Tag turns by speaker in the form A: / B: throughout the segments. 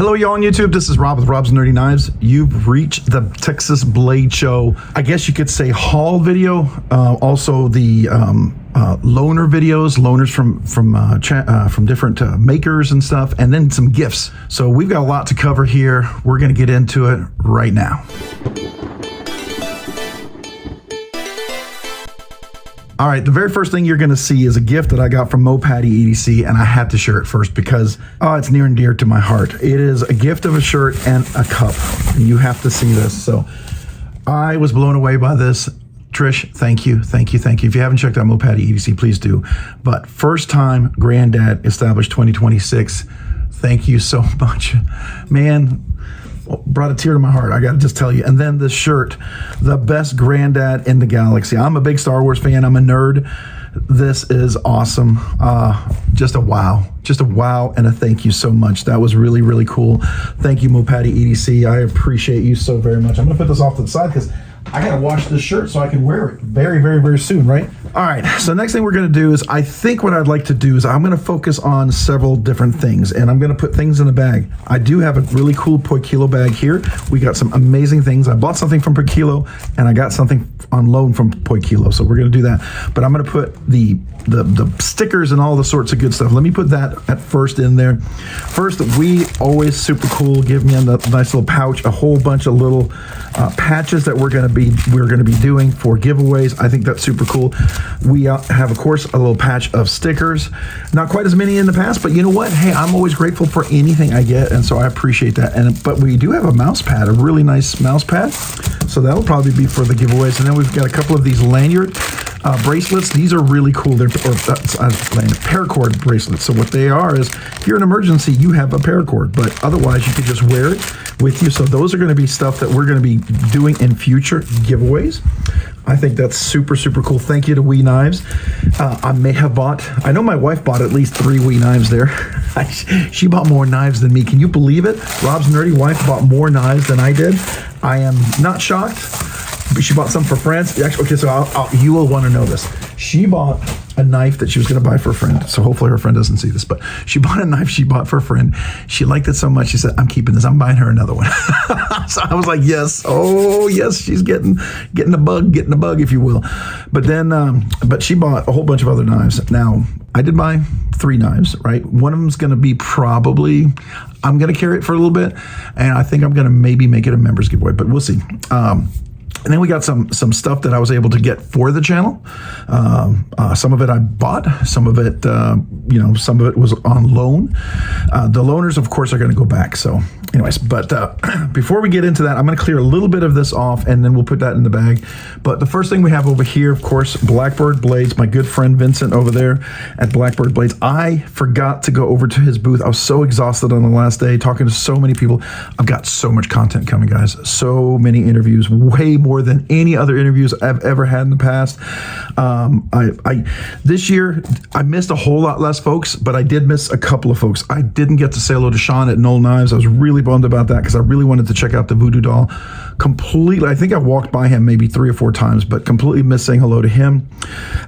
A: Hello, y'all on YouTube. This is Rob with Rob's Nerdy Knives. You've reached the Texas Blade Show. I guess you could say haul video. Also the loaner videos, loaners from different makers and stuff, and then some gifts. So we've got a lot to cover here. We're going to get into it right now. All right, the very first thing you're going to see is a gift that I got from MOPattyEDC, and I had to share it first because, it's near and dear to my heart. It is a gift of a shirt and a cup. You have to see this. So I was blown away by this. Trish, thank you, thank you, thank you. If you haven't checked out MOPattyEDC, please do. But first time Granddad established 2026. Thank you so much. Man, brought a tear to my heart, I gotta just tell you. And then this shirt, the best granddad in the galaxy. I'm a big Star Wars fan, I'm a nerd. This is awesome. Just a wow and a thank you so much. That was really, really cool. Thank you, MOPattyEDC. I appreciate you so very much. I'm gonna put this off to the side because I gotta wash this shirt so I can wear it very, very, very soon, right? All right, so next thing we're gonna do is, I think what I'd like to do is I'm gonna focus on several different things, and I'm gonna put things in a bag. I do have a really cool Poikilo bag here. We got some amazing things. I bought something from Poikilo, and I got something on loan from Poikilo, so we're gonna do that. But I'm gonna put the stickers and all the sorts of good stuff. Let me put that at first in there. First, we always super cool, give me a nice little pouch, a whole bunch of little patches that we're gonna be doing for giveaways. I think that's super cool. We have, of course, a little patch of stickers. Not quite as many in the past, but you know what? Hey, I'm always grateful for anything I get, and so I appreciate that. But we do have a mouse pad, a really nice mouse pad. So that'll probably be for the giveaways. And then we've got a couple of these lanyard bracelets. These are really cool. They're paracord bracelets. So what they are is, if you're in an emergency, you have a paracord, but otherwise you could just wear it with you. So those are going to be stuff that we're going to be doing in future giveaways. I think that's super, super cool. Thank you to Wee Knives. I know my wife bought at least 3 Wee Knives there. She bought more knives than me. Can you believe it? Rob's nerdy wife bought more knives than I did. I am not shocked. But she bought some for friends. Actually, okay, so you will want to know this. She bought a knife that she was going to buy for a friend. So hopefully her friend doesn't see this. But she bought a knife she bought for a friend. She liked it so much, she said, I'm keeping this. I'm buying her another one. So I was like, yes. Oh, yes, she's getting the bug, if you will. But then, but she bought a whole bunch of other knives. Now, I did buy 3 knives, right? One of them's going to be probably, I'm going to carry it for a little bit. And I think I'm going to maybe make it a members giveaway, but we'll see. And then we got some stuff that I was able to get for the channel. Some of it I bought, some of it, some of it was on loan. The loaners, of course, are going to go back. So anyways, but before we get into that, I'm going to clear a little bit of this off, and then we'll put that in the bag. But the first thing we have over here, of course, Blackbird Blades, my good friend Vincent over there at Blackbird Blades. I forgot to go over to his booth. I was so exhausted on the last day, talking to so many people. I've got so much content coming, guys. So many interviews, way more than any other interviews I've ever had in the past. This year I missed a whole lot less folks, but I did miss a couple of folks. I didn't get to say hello to Sean at Knoll Knives. I was really bummed about that because I really wanted to check out the Voodoo Doll. Completely, I think I walked by him maybe 3 or 4 times, but completely missed saying hello to him.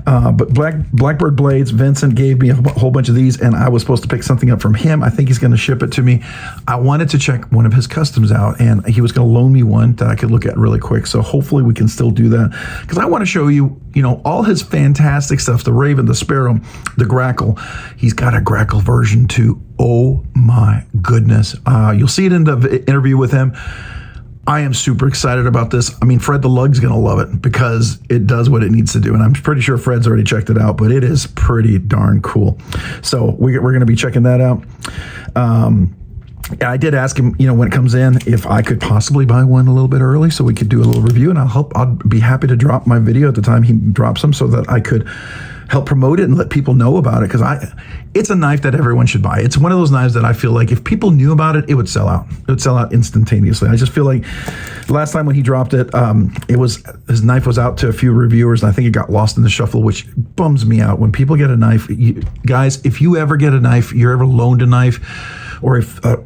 A: But Blackbird Blades, Vincent gave me a whole bunch of these, and I was supposed to pick something up from him. I think he's going to ship it to me. I wanted to check one of his customs out, and he was going to loan me one that I could look at really quick. So hopefully we can still do that, because I want to show you, all his fantastic stuff, the Raven, the Sparrow, the Grackle. He's got a Grackle version too. Oh my goodness. You'll see it in the interview with him. I am super excited about this. I mean, Fred the Lug's going to love it because it does what it needs to do. And I'm pretty sure Fred's already checked it out, but it is pretty darn cool. So we're going to be checking that out. I did ask him, when it comes in, if I could possibly buy one a little bit early so we could do a little review, and I'd be happy to drop my video at the time he drops them so that I could help promote it and let people know about it, because it's a knife that everyone should buy. It's one of those knives that I feel like if people knew about it, it would sell out. It would sell out instantaneously. I just feel like last time when he dropped it, his knife was out to a few reviewers, and I think it got lost in the shuffle, which bums me out. When people get a knife, guys, if you ever get a knife, you're ever loaned a knife, or if a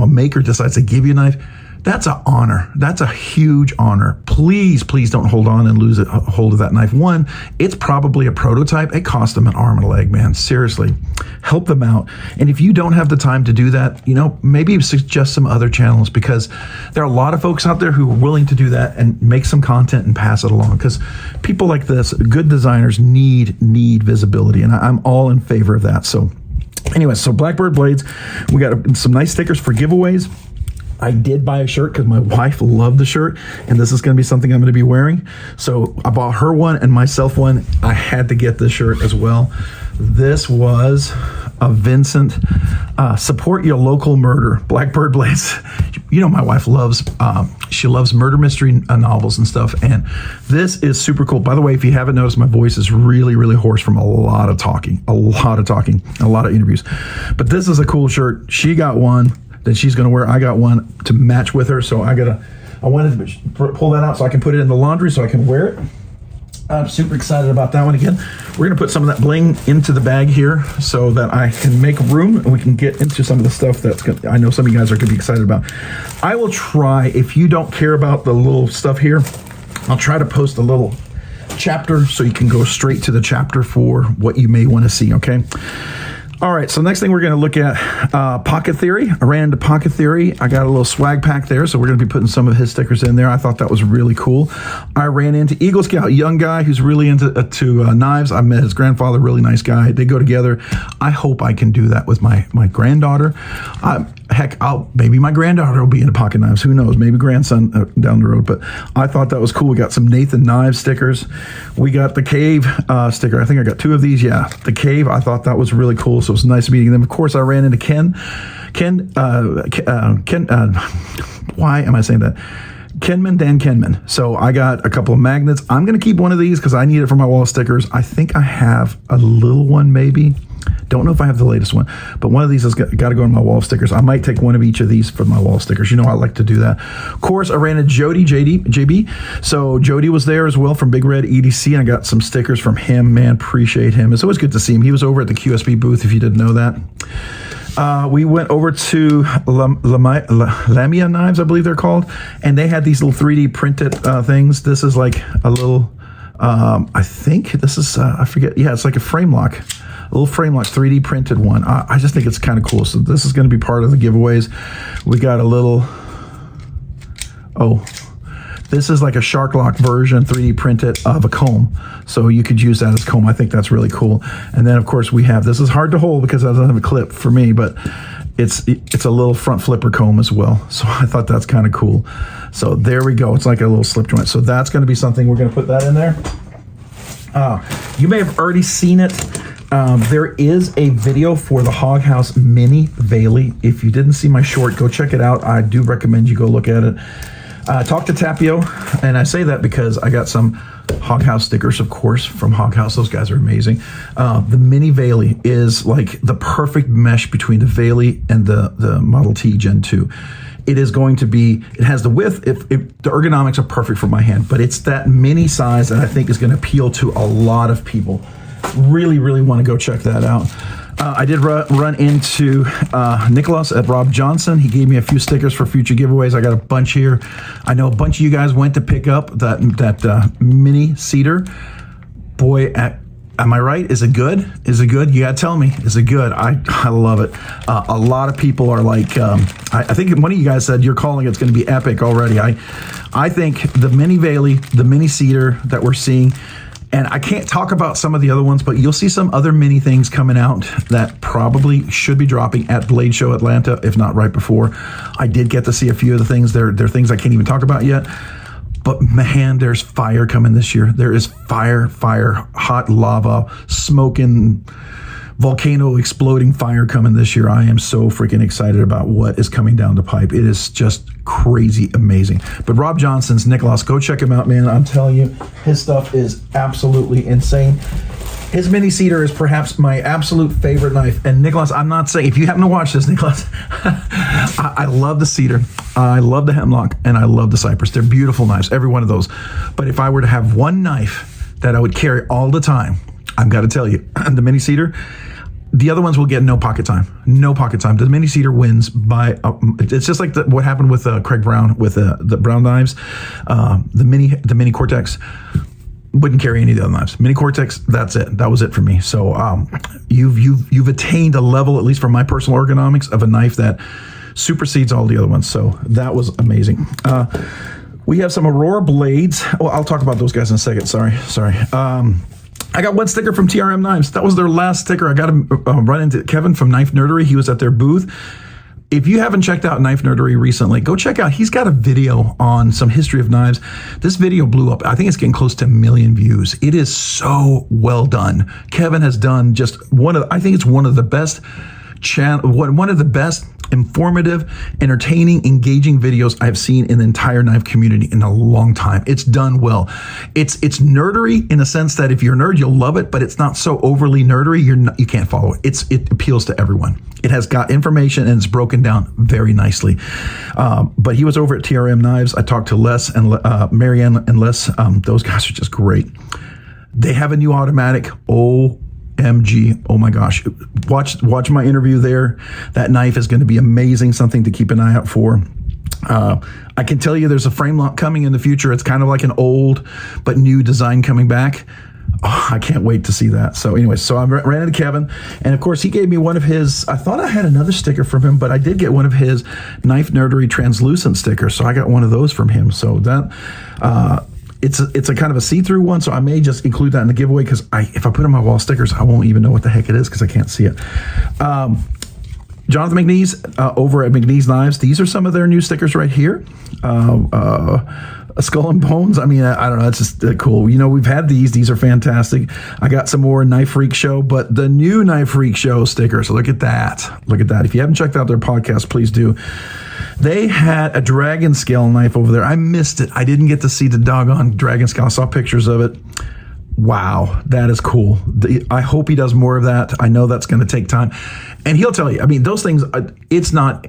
A: maker decides to give you a knife, That's an honor. That's a huge honor. Please, please don't hold on and lose hold of that knife. One, it's probably a prototype. It cost them an arm and a leg, man. Seriously, help them out. And if you don't have the time to do that, you know, maybe suggest some other channels, because there are a lot of folks out there who are willing to do that and make some content and pass it along. Because people like this, good designers need visibility, and I'm all in favor of that. So anyway, so Blackbird Blades, we got some nice stickers for giveaways. I did buy a shirt because my wife loved the shirt, and this is going to be something I'm going to be wearing. So I bought her one and myself one. I had to get this shirt as well. This was a Vincent, support your local murder, Blackbird Blades. You know, my wife loves, she loves murder mystery novels and stuff, and this is super cool. By the way, if you haven't noticed, my voice is really, really hoarse from a lot of talking, a lot of interviews. But this is a cool shirt. She got one that she's going to wear. I got one to match with her, so I wanted to pull that out so I can put it in the laundry so I can wear it. I'm super excited about that one. Again, we're going to put some of that bling into the bag here so that I can make room and we can get into some of the stuff that's I know some of you guys are going to be excited about. I will try, if you don't care about the little stuff here, I'll try to post a little chapter so you can go straight to the chapter for what you may want to see, okay? All right, so next thing we're going to look at Pocket Theory. I ran into Pocket Theory. I got a little swag pack there, so we're going to be putting some of his stickers in there. I thought that was really cool. I ran into Eagle Scout, a young guy who's really into knives. I met his grandfather, really nice guy. They go together. I hope I can do that with my granddaughter. Heck, maybe my granddaughter will be into pocket knives. Who knows? Maybe grandson down the road. But I thought that was cool. We got some Nathan Knives stickers. We got the Cave sticker. I think I got 2 of these. Yeah, the Cave. I thought that was really cool. So it was nice meeting them. Of course, I ran into Ken. Why am I saying that? Dan Kenman. So I got a couple of magnets. I'm going to keep one of these because I need it for my wall stickers. I think I have a little one, maybe. Don't know if I have the latest one, but one of these has got to go on my wall stickers. I might take one of each of these for my wall stickers. You know, I like to do that. Of course, I ran into JB. So Jody was there as well from Big Red EDC, and I got some stickers from him. Man, appreciate him. It's always good to see him. He was over at the QSB booth, if you didn't know that. We went over to Lamia Knives, I believe they're called, and they had these little 3D printed things. This is like a little, I think this is, I forget. Yeah, it's like a frame lock. A little frame lock, 3D printed one. I just think it's kind of cool. So this is going to be part of the giveaways. We got a little, this is like a Shark Lock version, 3D printed of a comb. So you could use that as comb. I think that's really cool. And then of course we have, this is hard to hold because it doesn't have a clip for me, but it's a little front flipper comb as well. So I thought that's kind of cool. So there we go. It's like a little slip joint. So that's going to be something, we're going to put that in there. You may have already seen it. There is a video for the Hog House Mini Bailey. If you didn't see my short, go check it out. I do recommend you go look at it. Talk to Tapio, and I say that because I got some Hog House stickers, of course, from Hog House. Those guys are amazing. The Mini Bailey is like the perfect mesh between the Bailey and the Model T Gen 2. It is going to be, it has the width, the ergonomics are perfect for my hand, but it's that mini size that I think is going to appeal to a lot of people. Really, really want to go check that out. I did run into Nicholas at Rob Johnson. He gave me a few stickers for future giveaways. I got a bunch here. I know a bunch of you guys went to pick up that mini cedar. Boy, am I right? Is it good? Is it good? You gotta tell me. Is it good? I love it. A lot of people are like, I think one of you guys said you're calling it's going to be epic already. I think the mini Bailey, the mini cedar that we're seeing, and I can't talk about some of the other ones, but you'll see some other mini things coming out that probably should be dropping at Blade Show Atlanta, if not right before. I did get to see a few of the things. They're things I can't even talk about yet. But man, there's fire coming this year. There is fire, hot lava, smoking, volcano exploding fire coming this year. I am so freaking excited about what is coming down the pipe. It is just crazy amazing. But Rob Johnson's Nicholas, go check him out, man. I'm telling you, his stuff is absolutely insane. His mini cedar is perhaps my absolute favorite knife. And Nicholas, I'm not saying, if you happen to watch this, Nicholas, I love the cedar, I love the hemlock, and I love the cypress. They're beautiful knives, every one of those. But if I were to have one knife that I would carry all the time, I've got to tell you, the mini cedar, the other ones will get no pocket time. No pocket time. The mini cedar wins by. It's just like what happened with Craig Brown with the Brown knives. The mini Cortex wouldn't carry any of the other knives. Mini Cortex. That's it. That was it for me. So you've attained a level, at least for my personal ergonomics, of a knife that supersedes all the other ones. So that was amazing. We have some Aurora blades. Well, I'll talk about those guys in a second. Sorry. I got one sticker from TRM Knives. That was their last sticker. I got to run into Kevin from Knife Nerdery. He was at their booth. If you haven't checked out Knife Nerdery recently, go check out. He's got a video on some history of knives. This video blew up. I think it's getting close to 1 million views. It is so well done. Kevin has done just I think it's one of the best one of the best informative, entertaining, engaging videos I've seen in the entire knife community in a long time. It's done well. It's nerdery in a sense that if you're a nerd, you'll love it, but it's not so overly nerdery. You can't follow it. It appeals to everyone. It has got information and it's broken down very nicely. But he was over at TRM Knives. I talked to Les and Marianne and Les. Those guys are just great. They have a new automatic. OMG. Oh my gosh. Watch my interview there. That knife is going to be amazing. Something to keep an eye out for. I can tell you there's a frame lock coming in the future. It's kind of like an old but new design coming back. Oh, I can't wait to see that. So anyway, so I ran into Kevin, and of course he gave me one of his, I thought I had another sticker from him, but I did get one of his Knife Nerdery translucent stickers. So I got one of those from him. So that, it's a kind of a see-through one, so I may just include that in the giveaway because if I put on my wall stickers, I won't even know what the heck it is because I can't see it. Jonathan McNeese over at McNeese Knives. These are some of their new stickers right here. Skull and Bones. I mean, I don't know. It's just cool. You know, we've had these. These are fantastic. I got some more Knife Freak Show, but the new Knife Freak Show stickers. Look at that. Look at that. If you haven't checked out their podcast, please do. They had a dragon scale knife over there. I missed it. I didn't get to see the doggone dragon scale. I saw pictures of it. Wow, that is cool. I hope he does more of that. I know that's going to take time. And he'll tell you, I mean, those things, it's not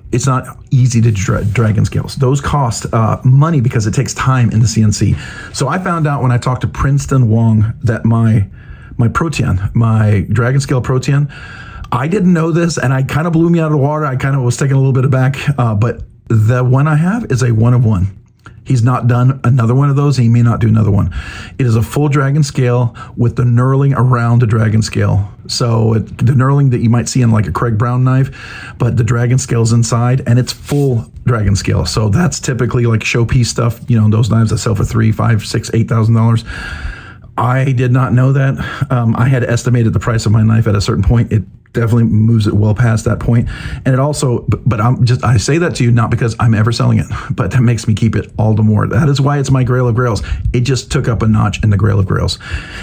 A: easy to dragon scales. Those cost money because it takes time in the CNC. So I found out when I talked to Princeton Wong that my Protean, my dragon scale Protean, I didn't know this, and I kind of blew me out of the water. I kind of was taken a little bit aback, but the one I have is a 1 of 1. He's not done another one of those. He may not do another one. It is a full dragon scale with the knurling around the dragon scale. So the knurling that you might see in like a Craig Brown knife, but the dragon scale's inside and it's full dragon scale. So that's typically like showpiece stuff, you know, those knives that sell for $3,000, $5,000, $6,000, $8,000. I did not know that. I had estimated the price of my knife at a certain point. It definitely moves it well past that point. And it also, but I say that to you not because I'm ever selling it, but that makes me keep it all the more. That is why it's my Grail of Grails. It just took up a notch in the Grail of Grails.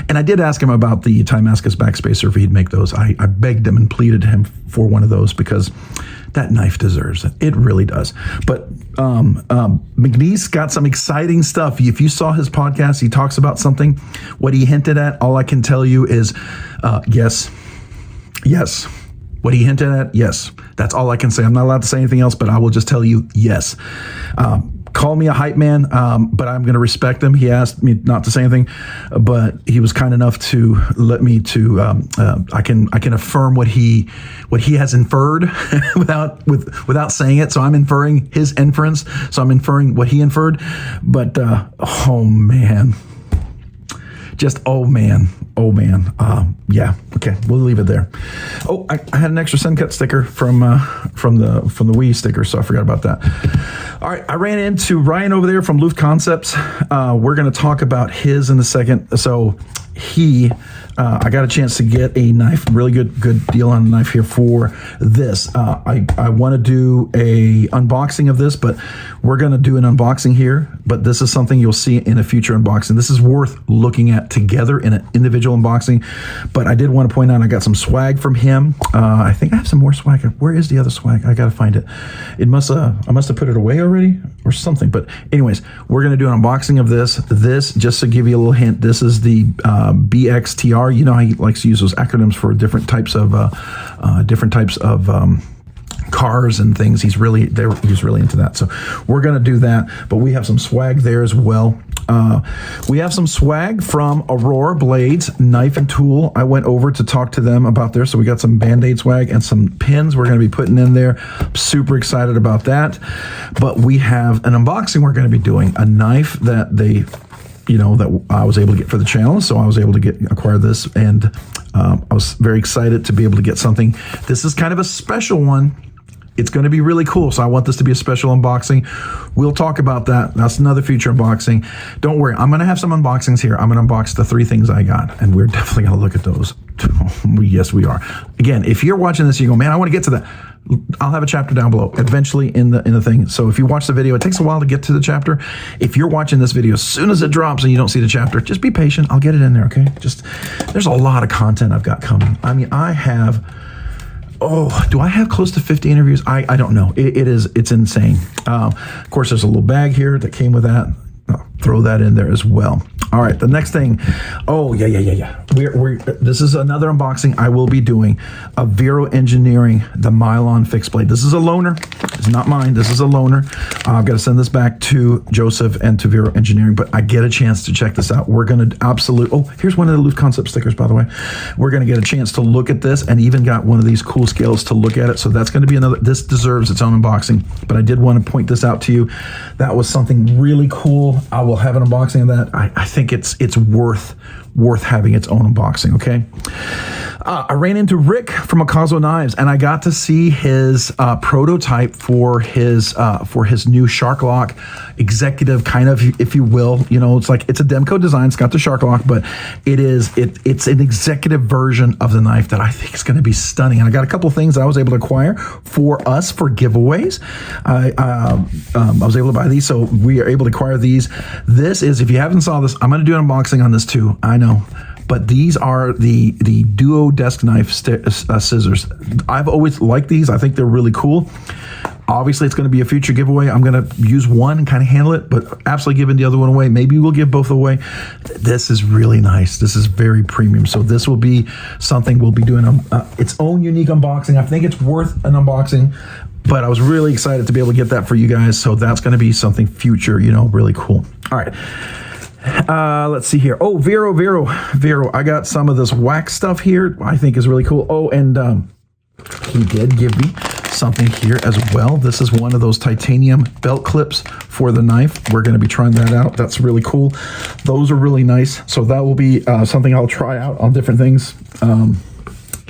A: And I did ask him about the Timascus backspacer if he'd make those. I begged him and pleaded him for one of those because that knife deserves it. It really does. But McNeese got some exciting stuff. If you saw his podcast, he talks about something. What he hinted at, all I can tell you is yes. Yes. What he hinted at, yes. That's all I can say. I'm not allowed to say anything else, but I will just tell you yes. Call me a hype man, but I'm going to respect him. He asked me not to say anything, but he was kind enough to let me to. I can affirm what he has inferred without saying it. So I'm inferring his inference. So I'm inferring what he inferred. But oh man. Just oh man. Yeah. Okay, we'll leave it there. Oh, I had an extra Sun Cut sticker from the Wii sticker, so I forgot about that. All right, I ran into Ryan over there from Luft Concepts. We're going to talk about his in a second. So I got a chance to get a knife, really good deal on a knife here for this. I want to do a unboxing of this, but we're going to do an unboxing here. But this is something you'll see in a future unboxing. This is worth looking at together in an individual unboxing. But I did want to point out I got some swag from him. I think I have some more swag. Where is the other swag? I got to find it. I must have put it away already or something. But anyways, we're going to do an unboxing of this. This, just to give you a little hint, this is the BXTR. You know how he likes to use those acronyms for different types of cars and things. He's really into that. So we're going to do that. But we have some swag there as well. We have some swag from Aurora Blades, knife and tool. I went over to talk to them about there. So we got some Band-Aid swag and some pins we're going to be putting in there. I'm super excited about that. But we have an unboxing we're going to be doing. A knife that they, that I was able to get for the channel. So I was able to acquire this, and I was very excited to be able to get something. This is kind of a special one. It's going to be really cool, so I want this to be a special unboxing. We'll talk about that. That's another future unboxing. Don't worry, I'm going to have some unboxings here. I'm going to unbox the 3 things I got, and we're definitely going to look at those. Yes, we are. Again, if you're watching this, you go, man, I want to get to that. I'll have a chapter down below eventually in the thing. So if you watch the video, it takes a while to get to the chapter. If you're watching this video, as soon as it drops and you don't see the chapter, just be patient. I'll get it in there, okay? There's a lot of content I've got coming. I mean, I have... Oh, do I have close to 50 interviews? I don't know. It's insane. Of course, there's a little bag here that came with that. I'll throw that in there as well. All right, the next thing. Oh, yeah. This is another unboxing I will be doing. A Vero Engineering, the Mylon fixed blade. This is a loaner. It's not mine. This is a loaner. I've got to send this back to Joseph and to Vero Engineering, but I get a chance to check this out. We're going to oh, here's one of the Luft Concepts stickers, by the way. We're going to get a chance to look at this, and even got one of these cool scales to look at it. So that's going to be another, this deserves its own unboxing, but I did want to point this out to you. That was something really cool. I will have an unboxing of that. I think it's worth having its own unboxing, okay? I ran into Rick from Ocaso Knives, and I got to see his prototype for his new Shark Lock executive, kind of, if you will. It's like, it's a Demco design. It's got the Shark Lock, but it's an executive version of the knife that I think is going to be stunning. And I got a couple of things I was able to acquire for us for giveaways. I was able to buy these, so we are able to acquire these. This is, if you haven't saw this, I'm going to do an unboxing on this too. I know. But these are the Duo desk knife scissors. I've always liked these. I think they're really cool. Obviously, it's going to be a future giveaway. I'm going to use one and kind of handle it, but absolutely giving the other one away. Maybe we'll give both away. This is really nice. This is very premium. So this will be something we'll be doing its own unique unboxing. I think it's worth an unboxing, but I was really excited to be able to get that for you guys. So that's going to be something future, really cool. All right. Let's see here. Oh, Vero. I got some of this wax stuff here. I think is really cool. Oh, and he did give me something here as well. This is one of those titanium belt clips for the knife. We're going to be trying that out. That's really cool. Those are really nice. So that will be something I'll try out on different things.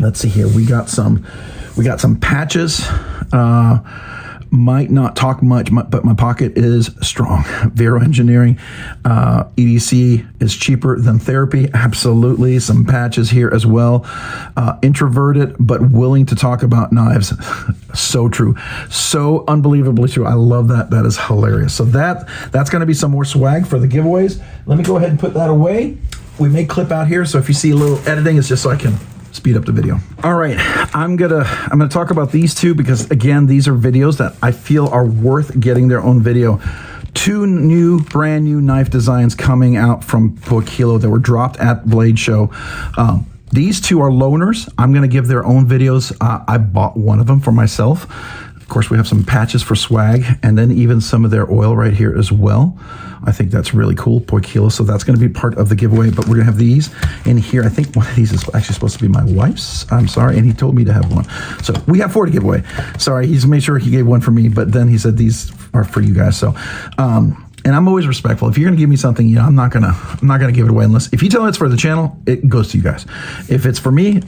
A: Let's see here. We got some patches. Might not talk much, but my pocket is strong. Vero Engineering, EDC is cheaper than therapy. Absolutely. Some patches here as well. Introverted, but willing to talk about knives. So true. So unbelievably true. I love that. That is hilarious. So that's going to be some more swag for the giveaways. Let me go ahead and put that away. We may clip out here, so if you see a little editing, it's just so I can speed up the video. All right, I'm gonna talk about these two because, again, these are videos that I feel are worth getting their own video. 2 brand new knife designs coming out from Poikilo that were dropped at Blade Show. These 2 are loaners. I'm gonna give their own videos. I bought one of them for myself. Of course, we have some patches for swag, and then even some of their oil right here as well. I think that's really cool, Poikilo. So that's going to be part of the giveaway, but we're going to have these in here. I think one of these is actually supposed to be my wife's. I'm sorry, and he told me to have one. So we have 4 to give away. Sorry, he's made sure he gave one for me, but then he said these are for you guys. So, and I'm always respectful. If you're going to give me something, I'm not gonna give it away unless if you tell me it's for the channel, it goes to you guys. If it's for me,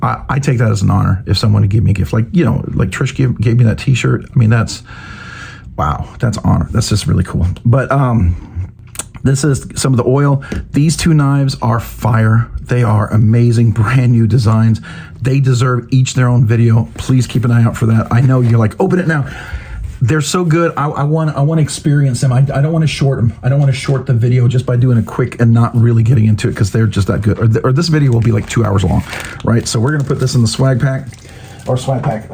A: I take that as an honor. If someone would give me a gift, like like Trish gave me that T-shirt. I mean, that's wow, that's honor. That's just really cool. But this is some of the oil. These 2 knives are fire. They are amazing, brand new designs. They deserve each their own video. Please keep an eye out for that. I know you're like, open it now. They're so good. I want to experience them. I don't want to short them. I don't want to short the video just by doing a quick and not really getting into it because they're just that good. Or this video will be like 2 hours long, right? So we're gonna put this in the swag pack or swag pack.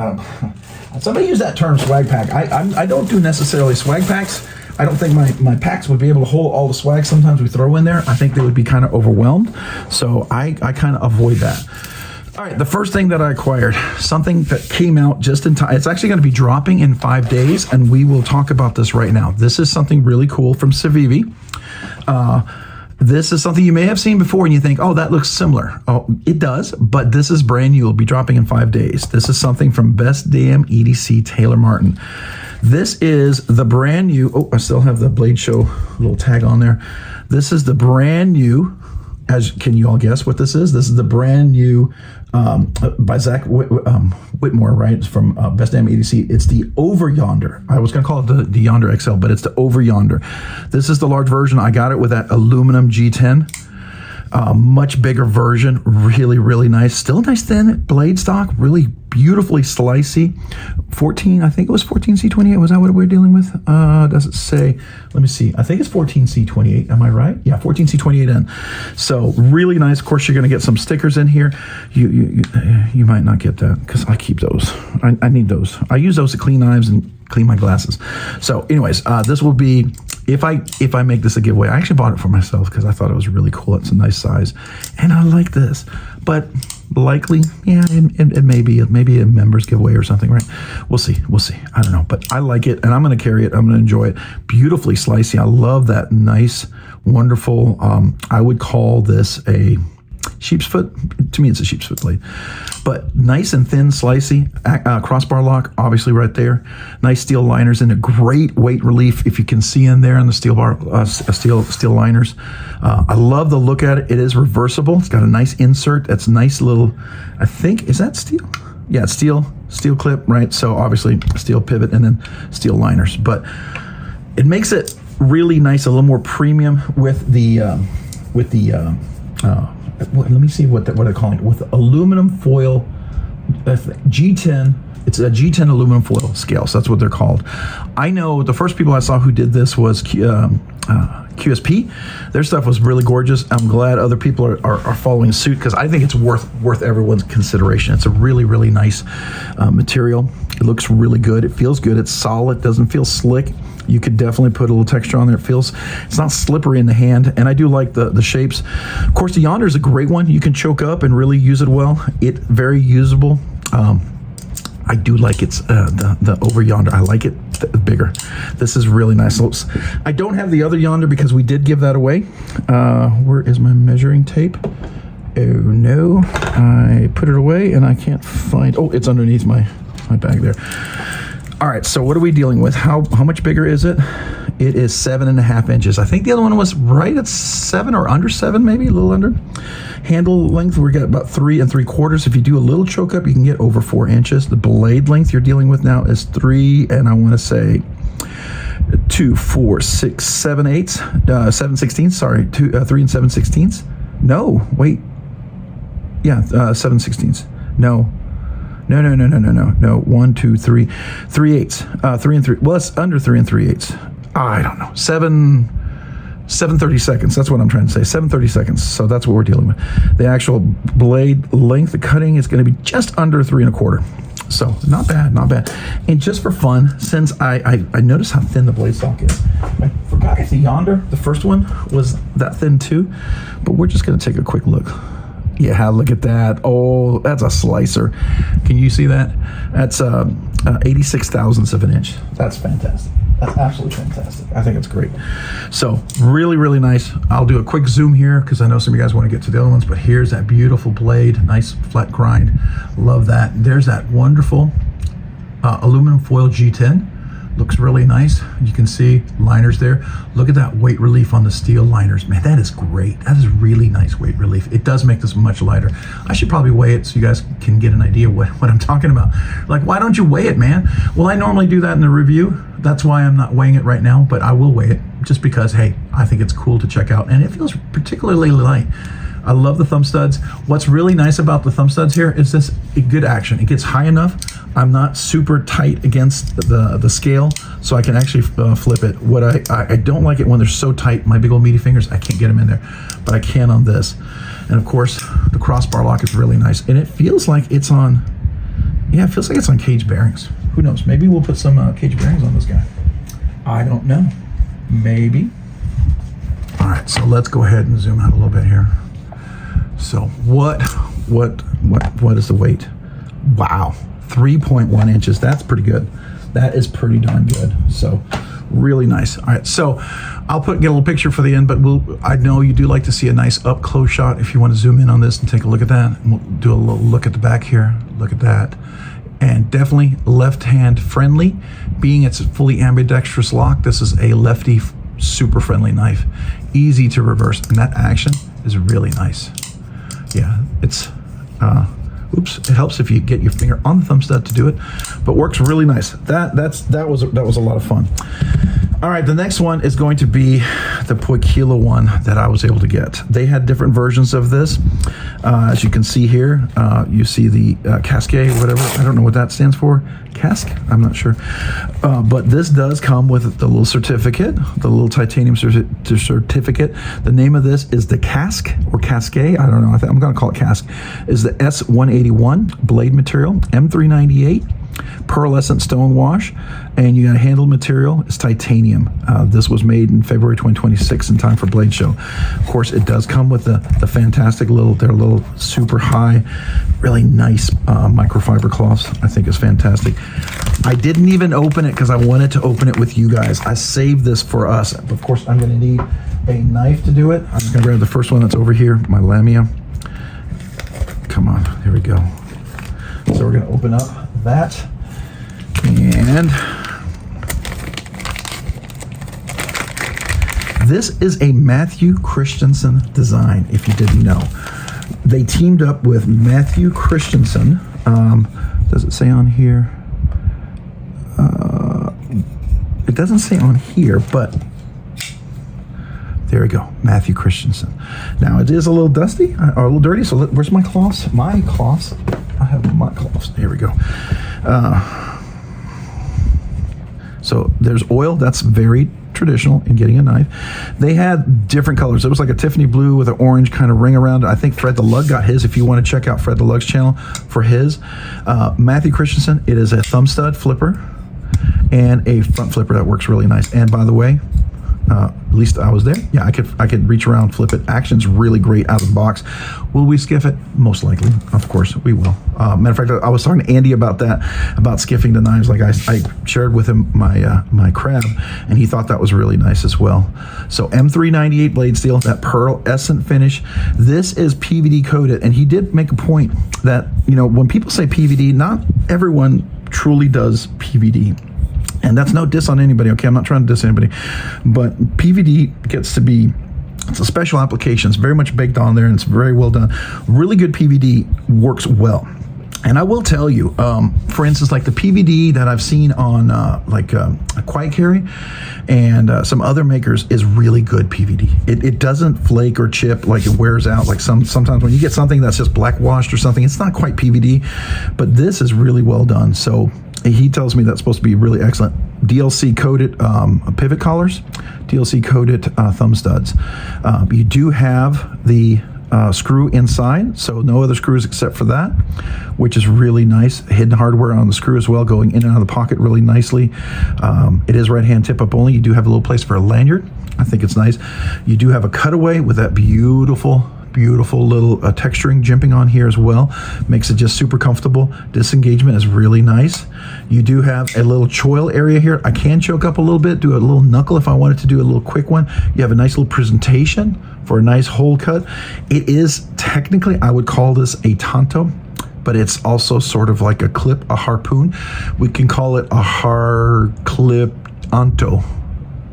A: Somebody use that term, swag pack. I don't do necessarily swag packs. I don't think my packs would be able to hold all the swag sometimes we throw in there. I think they would be kind of overwhelmed. So I kind of avoid that. All right, the first thing that I acquired, something that came out just in time. It's actually going to be dropping in 5 days, and we will talk about this right now. This is something really cool from Civivi. This is something you may have seen before and you think, oh, that looks similar. Oh, it does, but this is brand new. It'll be dropping in 5 days. This is something from Best Damn EDC Taylor Martin. This is the brand new, oh, I still have the Blade Show little tag on there. This is the brand new, can you all guess what this is? This is the brand new by Zach Whitmore, right? It's from Best Damn EDC. It's the Over Yonder. I was going to call it the Yonder XL, but it's the Over Yonder. This is the large version. I got it with that aluminum G10. Much bigger version, really, really nice. Still nice thin blade stock, really beautifully slicey. 14, I think it was 14C28. Was that what we're dealing with? Does it say? Let me see. I think it's 14C28. Am I right? Yeah, 14C28N. So really nice. Of course, you're going to get some stickers in here. You might not get that because I keep those. I need those. I use those to clean knives and clean my glasses. So anyways, this will be, if I make this a giveaway. I actually bought it for myself because I thought it was really cool. It's a nice size and I like this, but likely, yeah, it may be a members giveaway or something, right? We'll see. I don't know, but I like it and I'm going to carry it. I'm going to enjoy it. Beautifully slicey. I love that nice, wonderful, I would call this a sheep's foot. To me, it's a sheep's foot blade, but nice and thin, slicey. Crossbar lock, obviously, right there. Nice steel liners and a great weight relief. If you can see in there in the steel bar, steel liners. I love the look at it. It is reversible. It's got a nice insert. That's a nice little. I think, is that steel? Yeah, it's steel clip, right? So obviously steel pivot and then steel liners, but it makes it really nice, a little more premium with the let me see what I call it, with aluminum foil G10. It's a G10 aluminum foil scale, so that's what they're called. I know the first people I saw who did this was QSP. Their stuff was really gorgeous. I'm glad other people are following suit because I think it's worth everyone's consideration. It's a really, really nice material. It looks really good. It feels good. It's solid. Doesn't feel slick. You could definitely put a little texture on there. It's not slippery in the hand, and I do like the shapes. Of course, the Yonder is a great one. You can choke up and really use it well. It's very usable. I do like it's the Over Yonder. I like it bigger. This is really nice. I don't have the other Yonder because we did give that away. Where is my measuring tape? Oh no, I put it away and I can't find. Oh, it's underneath my bag there. All right, so what are we dealing with? How much bigger is it? It is 7.5 inches. I think the other one was right at 7 or under 7, maybe a little under. Handle length, we got about 3 3/4. If you do a little choke up, you can get over 4 inches. The blade length you're dealing with now is 3, and I want to say 2, 4, 6, 7 eighths, 7 16ths. Sorry, 3 7/16. No, wait. Yeah, 7 16ths. No. 1, 2, 3, 3 eighths. 3 and 3. Well, it's under 3 3/8. I don't know. 7/32. That's what I'm trying to say. 7/32. So that's what we're dealing with. The actual blade length, the cutting, is going to be just under 3 1/4. So not bad. And just for fun, since I noticed how thin the blade stock is, I forgot if the Yonder, the first one, was that thin too. But we're just going to take a quick look. Yeah, look at that. Oh, that's a slicer. Can you see that? That's 86 thousandths of an inch. That's fantastic. That's absolutely fantastic. I think it's great. So really, really nice. I'll do a quick zoom here because I know some of you guys want to get to the other ones, but here's that beautiful blade. Nice flat grind. Love that. There's that wonderful aluminum foil G10. Looks really nice. You can see liners there. Look at that weight relief on the steel liners. Man, that is great. That is really nice weight relief. It does make this much lighter. I should probably weigh it so you guys can get an idea what I'm talking about. Like, why don't you weigh it, man? Well, I normally do that in the review. That's why I'm not weighing it right now, but I will weigh it just because, hey, I think it's cool to check out, and it feels particularly light. I love the thumb studs. What's really nice about the thumb studs here is this good action. It gets high enough. I'm not super tight against the scale, so I can actually flip it. What I don't like it when they're so tight. My big old meaty fingers, I can't get them in there, but I can on this. And of course, the crossbar lock is really nice, and it feels like it's on. Yeah, it feels like it's on cage bearings. Who knows? Maybe we'll put some cage bearings on this guy. I don't know. Maybe. All right, so let's go ahead and zoom out a little bit here. So what what is the weight? Wow, 3.1 inches. That's pretty good. That is pretty darn good. So really nice. All right, so I'll get a little picture for the end, but I know you do like to see a nice up close shot. If you want to zoom in on this and take a look at that, and we'll do a little look at the back here. Look at that. And definitely left hand friendly. Being it's a fully ambidextrous lock, this is a lefty super friendly knife. Easy to reverse, and that action is really nice. Yeah, it's oops, it helps if you get your finger on the thumb stud to do it, but works really nice. That was a lot of fun. All right, the next one is going to be the Poikilo one that I was able to get. They had different versions of this. As you can see here, you see the Casque, whatever. I don't know what that stands for. Casque? I'm not sure. But this does come with the little certificate, the little titanium certificate. The name of this is the Casque or Casque. I don't know. I'm going to call it Casque. Is the S181 blade material, M398. Pearlescent stone wash, and you got a handle material. It's titanium. This was made in February 2026 in time for Blade Show. Of course, it does come with the fantastic their little super high, really nice microfiber cloths. I think is fantastic. I didn't even open it because I wanted to open it with you guys. I saved this for us. Of course, I'm going to need a knife to do it. I'm just going to grab the first one that's over here, my Lamia. Come on, here we go. So we're going to open up that. And this is a Matthew Christensen design, if you didn't know. They teamed up with Matthew Christensen. Does it say on here? It doesn't say on here, but there we go, Matthew Christensen. Now, it is a little dusty, or a little dirty, so where's my cloths? My cloths. I have my cloths. Here we go. So there's oil. That's very traditional in getting a knife. They had different colors. It was like a Tiffany blue with an orange kind of ring around it. I think Fred the Lug got his. If you want to check out Fred the Lug's channel for his. Matthew Christensen, it is a thumb stud flipper and a front flipper that works really nice. And by the way, at least I was there. Yeah, I could reach around, flip it. Action's really great out of the box. Will we skiff it? Most likely, of course, we will. Matter of fact, I was talking to Andy about that, about skiffing the knives. Like I shared with him my crab, and he thought that was really nice as well. So M398 blade steel, that pearl essence finish. This is PVD coated, and he did make a point that, you know, when people say PVD, not everyone truly does PVD. And that's no diss on anybody, okay? I'm not trying to diss anybody. But PVD gets to be, it's a special application. It's very much baked on there, and it's very well done. Really good PVD works well. And I will tell you, for instance, like the PVD that I've seen on a Quiet Carry and some other makers is really good PVD. It doesn't flake or chip, like it wears out. Like sometimes when you get something that's just black washed or something, it's not quite PVD, but this is really well done. So he tells me that's supposed to be really excellent. DLC coated pivot collars, DLC coated thumb studs. You do have the screw inside, so no other screws except for that, which is really nice. Hidden hardware on the screw as well, going in and out of the pocket really nicely. It is right hand tip up only. You do have a little place for a lanyard. I think it's nice. You do have a cutaway with that beautiful little texturing jimping on here as well. Makes it just super comfortable. Disengagement is really nice. You do have a little choil area here. I can choke up a little bit, do a little knuckle if I wanted to do a little quick one. You have a nice little presentation for a nice hole cut. It is technically, I would call this a tanto, but it's also sort of like a clip, a harpoon. We can call it a clip anto.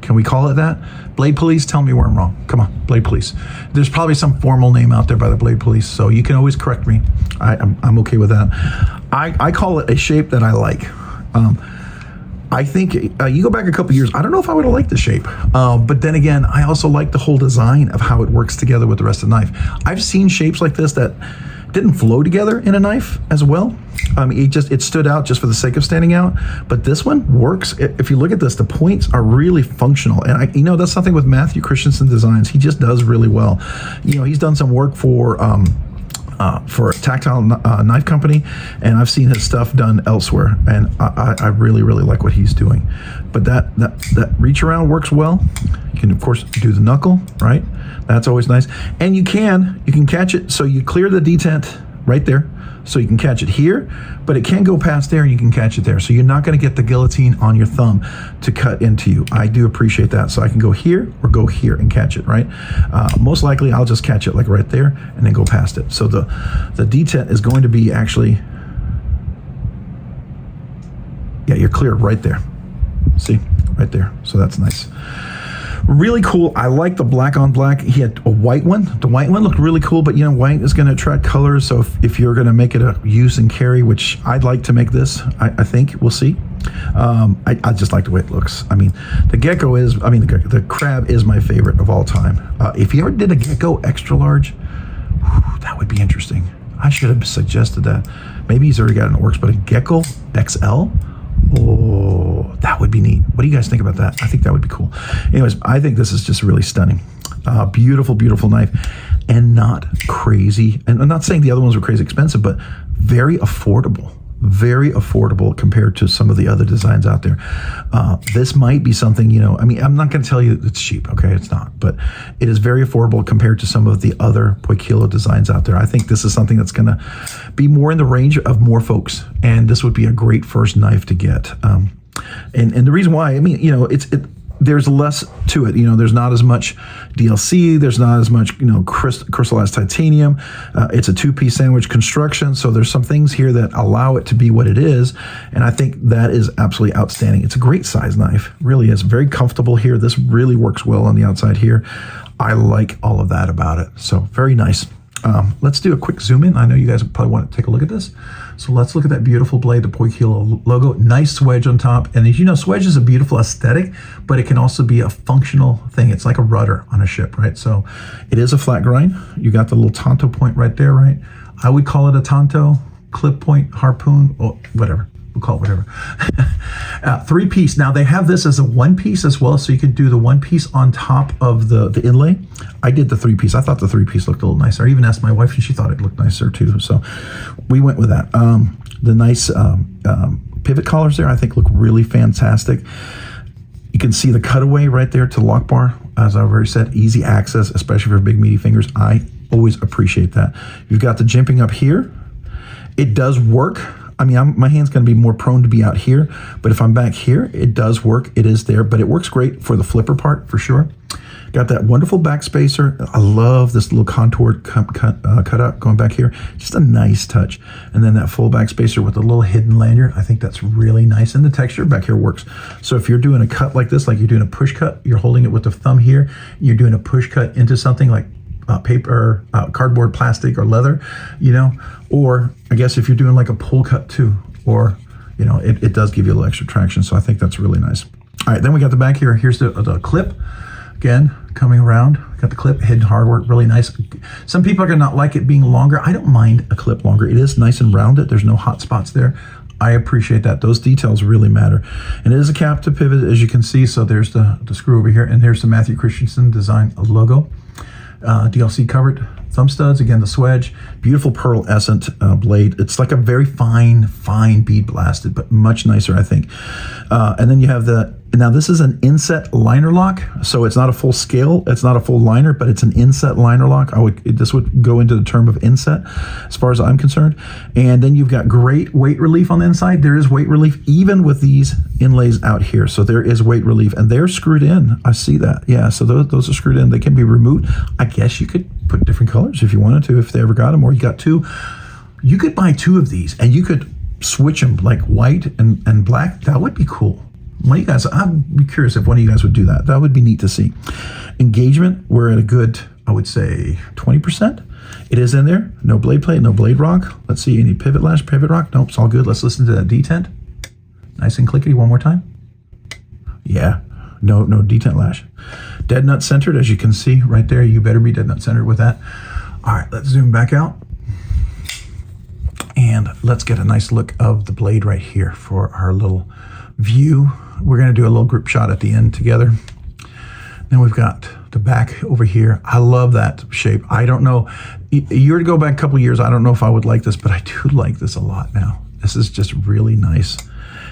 A: Can we call it that? Blade Police, tell me where I'm wrong. Come on, Blade Police. There's probably some formal name out there by the Blade Police, so you can always correct me. I'm okay with that. I call it a shape that I like. I think you go back a couple years, I don't know if I would have liked the shape. But then again, I also like the whole design of how it works together with the rest of the knife. I've seen shapes like this that didn't flow together in a knife as well. It stood out just for the sake of standing out. But this one works. If you look at this, the points are really functional. And that's something with Matthew Christensen Designs. He just does really well. He's done some work for a tactile knife company, and I've seen his stuff done elsewhere, and I really, really like what he's doing. But that reach around works well. You can, of course, do the knuckle, right? That's always nice. And you can catch it, so you clear the detent right there. So you can catch it here, but it can go past there and you can catch it there. So you're not gonna get the guillotine on your thumb to cut into you. I do appreciate that. So I can go here or go here and catch it, right? Most likely I'll just catch it like right there and then go past it. So the detent is going to be actually, yeah, you're clear right there. See, right there. So that's nice. Really cool. I like the black on black. He had a white one. The white one looked really cool, but you know, white is going to attract colors. So if you're going to make it a use and carry, which I'd like to make this, I think we'll see. I just like the way it looks. I mean, the gecko is, I mean, the crab is my favorite of all time. If you ever did a gecko extra large, whew, that would be interesting. I should have suggested that. Maybe he's already got it in the works, but a gecko XL? Oh, that would be neat. What do you guys think about that? I think that would be cool. Anyways, I think this is just really stunning. Beautiful, beautiful knife, and not crazy. And I'm not saying the other ones were crazy expensive, but very affordable. Very affordable compared to some of the other designs out there. This might be something, you know, I mean, I'm not going to tell you it's cheap, okay? It's not, but it is very affordable compared to some of the other Poikilo designs out there. I think this is something that's going to be more in the range of more folks, and this would be a great first knife to get. And the reason why, I mean, you know, there's less to it. You know, there's not as much DLC. There's not as much, you know, crystallized titanium. It's a two-piece sandwich construction. So there's some things here that allow it to be what it is. And I think that is absolutely outstanding. It's a great size knife. Really is. Very comfortable here. This really works well on the outside here. I like all of that about it. So very nice. Let's do a quick zoom in. I know you guys probably want to take a look at this. So let's look at that beautiful blade, the Poikilo logo. Nice swedge on top. And as you know, swedge is a beautiful aesthetic, but it can also be a functional thing. It's like a rudder on a ship, right? So it is a flat grind. You got the little tanto point right there, right? I would call it a tanto, clip point, harpoon, or whatever. We'll call it whatever. Three-piece. Now they have this as a one-piece as well, so you can do the one-piece on top of the inlay. I did the three-piece. I thought the three-piece looked a little nicer. I even asked my wife, and she thought it looked nicer too. So we went with that. The nice pivot collars there, I think, look really fantastic. You can see the cutaway right there to the lock bar. As I've already said, easy access, especially for big, meaty fingers. I always appreciate that. You've got the jimping up here. It does work. I mean, my hand's going to be more prone to be out here, but if I'm back here, it does work. It is there, but it works great for the flipper part for sure. Got that wonderful back spacer. I love this little contoured cutout going back here. Just a nice touch. And then that full back spacer with a little hidden lanyard. I think that's really nice. And the texture back here works. So if you're doing a cut like this, like you're doing a push cut, you're holding it with the thumb here, you're doing a push cut into something like paper, cardboard, plastic, or leather, you know, or I guess if you're doing like a pull cut too, or, you know, it does give you a little extra traction. So I think that's really nice. All right, then we got the back here. Here's the clip. Again, coming around, got the clip, hidden hardware, really nice. Some people are gonna not like it being longer. I don't mind a clip longer. It is nice and rounded. There's no hot spots there. I appreciate that. Those details really matter. And it is a cap to pivot, as you can see. So there's the screw over here, and here's the Matthew Christensen design logo. DLC covered thumb studs, again the swedge, beautiful pearlescent blade. It's like a very fine bead blasted, but much nicer, I think. And then you have now this is an inset liner lock, so it's not a full scale, it's not a full liner, but it's an inset liner lock. This would go into the term of inset as far as I'm concerned. And then you've got great weight relief on the inside. There is weight relief even with these inlays out here, so there is weight relief, and they're screwed in. I see that. Yeah, so those are screwed in. They can be removed. I guess you could put different colors if you wanted to, if they ever got them, or you got two. You could buy two of these and you could switch them like white and black. That would be cool. One of you guys, I'd be curious if one of you guys would do that. That would be neat to see. Engagement, we're at a good, I would say 20%. It is in there. No blade plate, no blade rock. Let's see, any pivot lash, pivot rock? Nope, it's all good. Let's listen to that detent. Nice and clickety one more time. Yeah, no detent lash. Dead nut centered, as you can see right there. You better be dead nut centered with that. All right, let's zoom back out. And let's get a nice look of the blade right here for our little view. We're going to do a little group shot at the end together. Then we've got the back over here. I love that shape. I don't know, a year to go back a couple years, I don't know if I would like this, but I do like this a lot now. This is just really nice.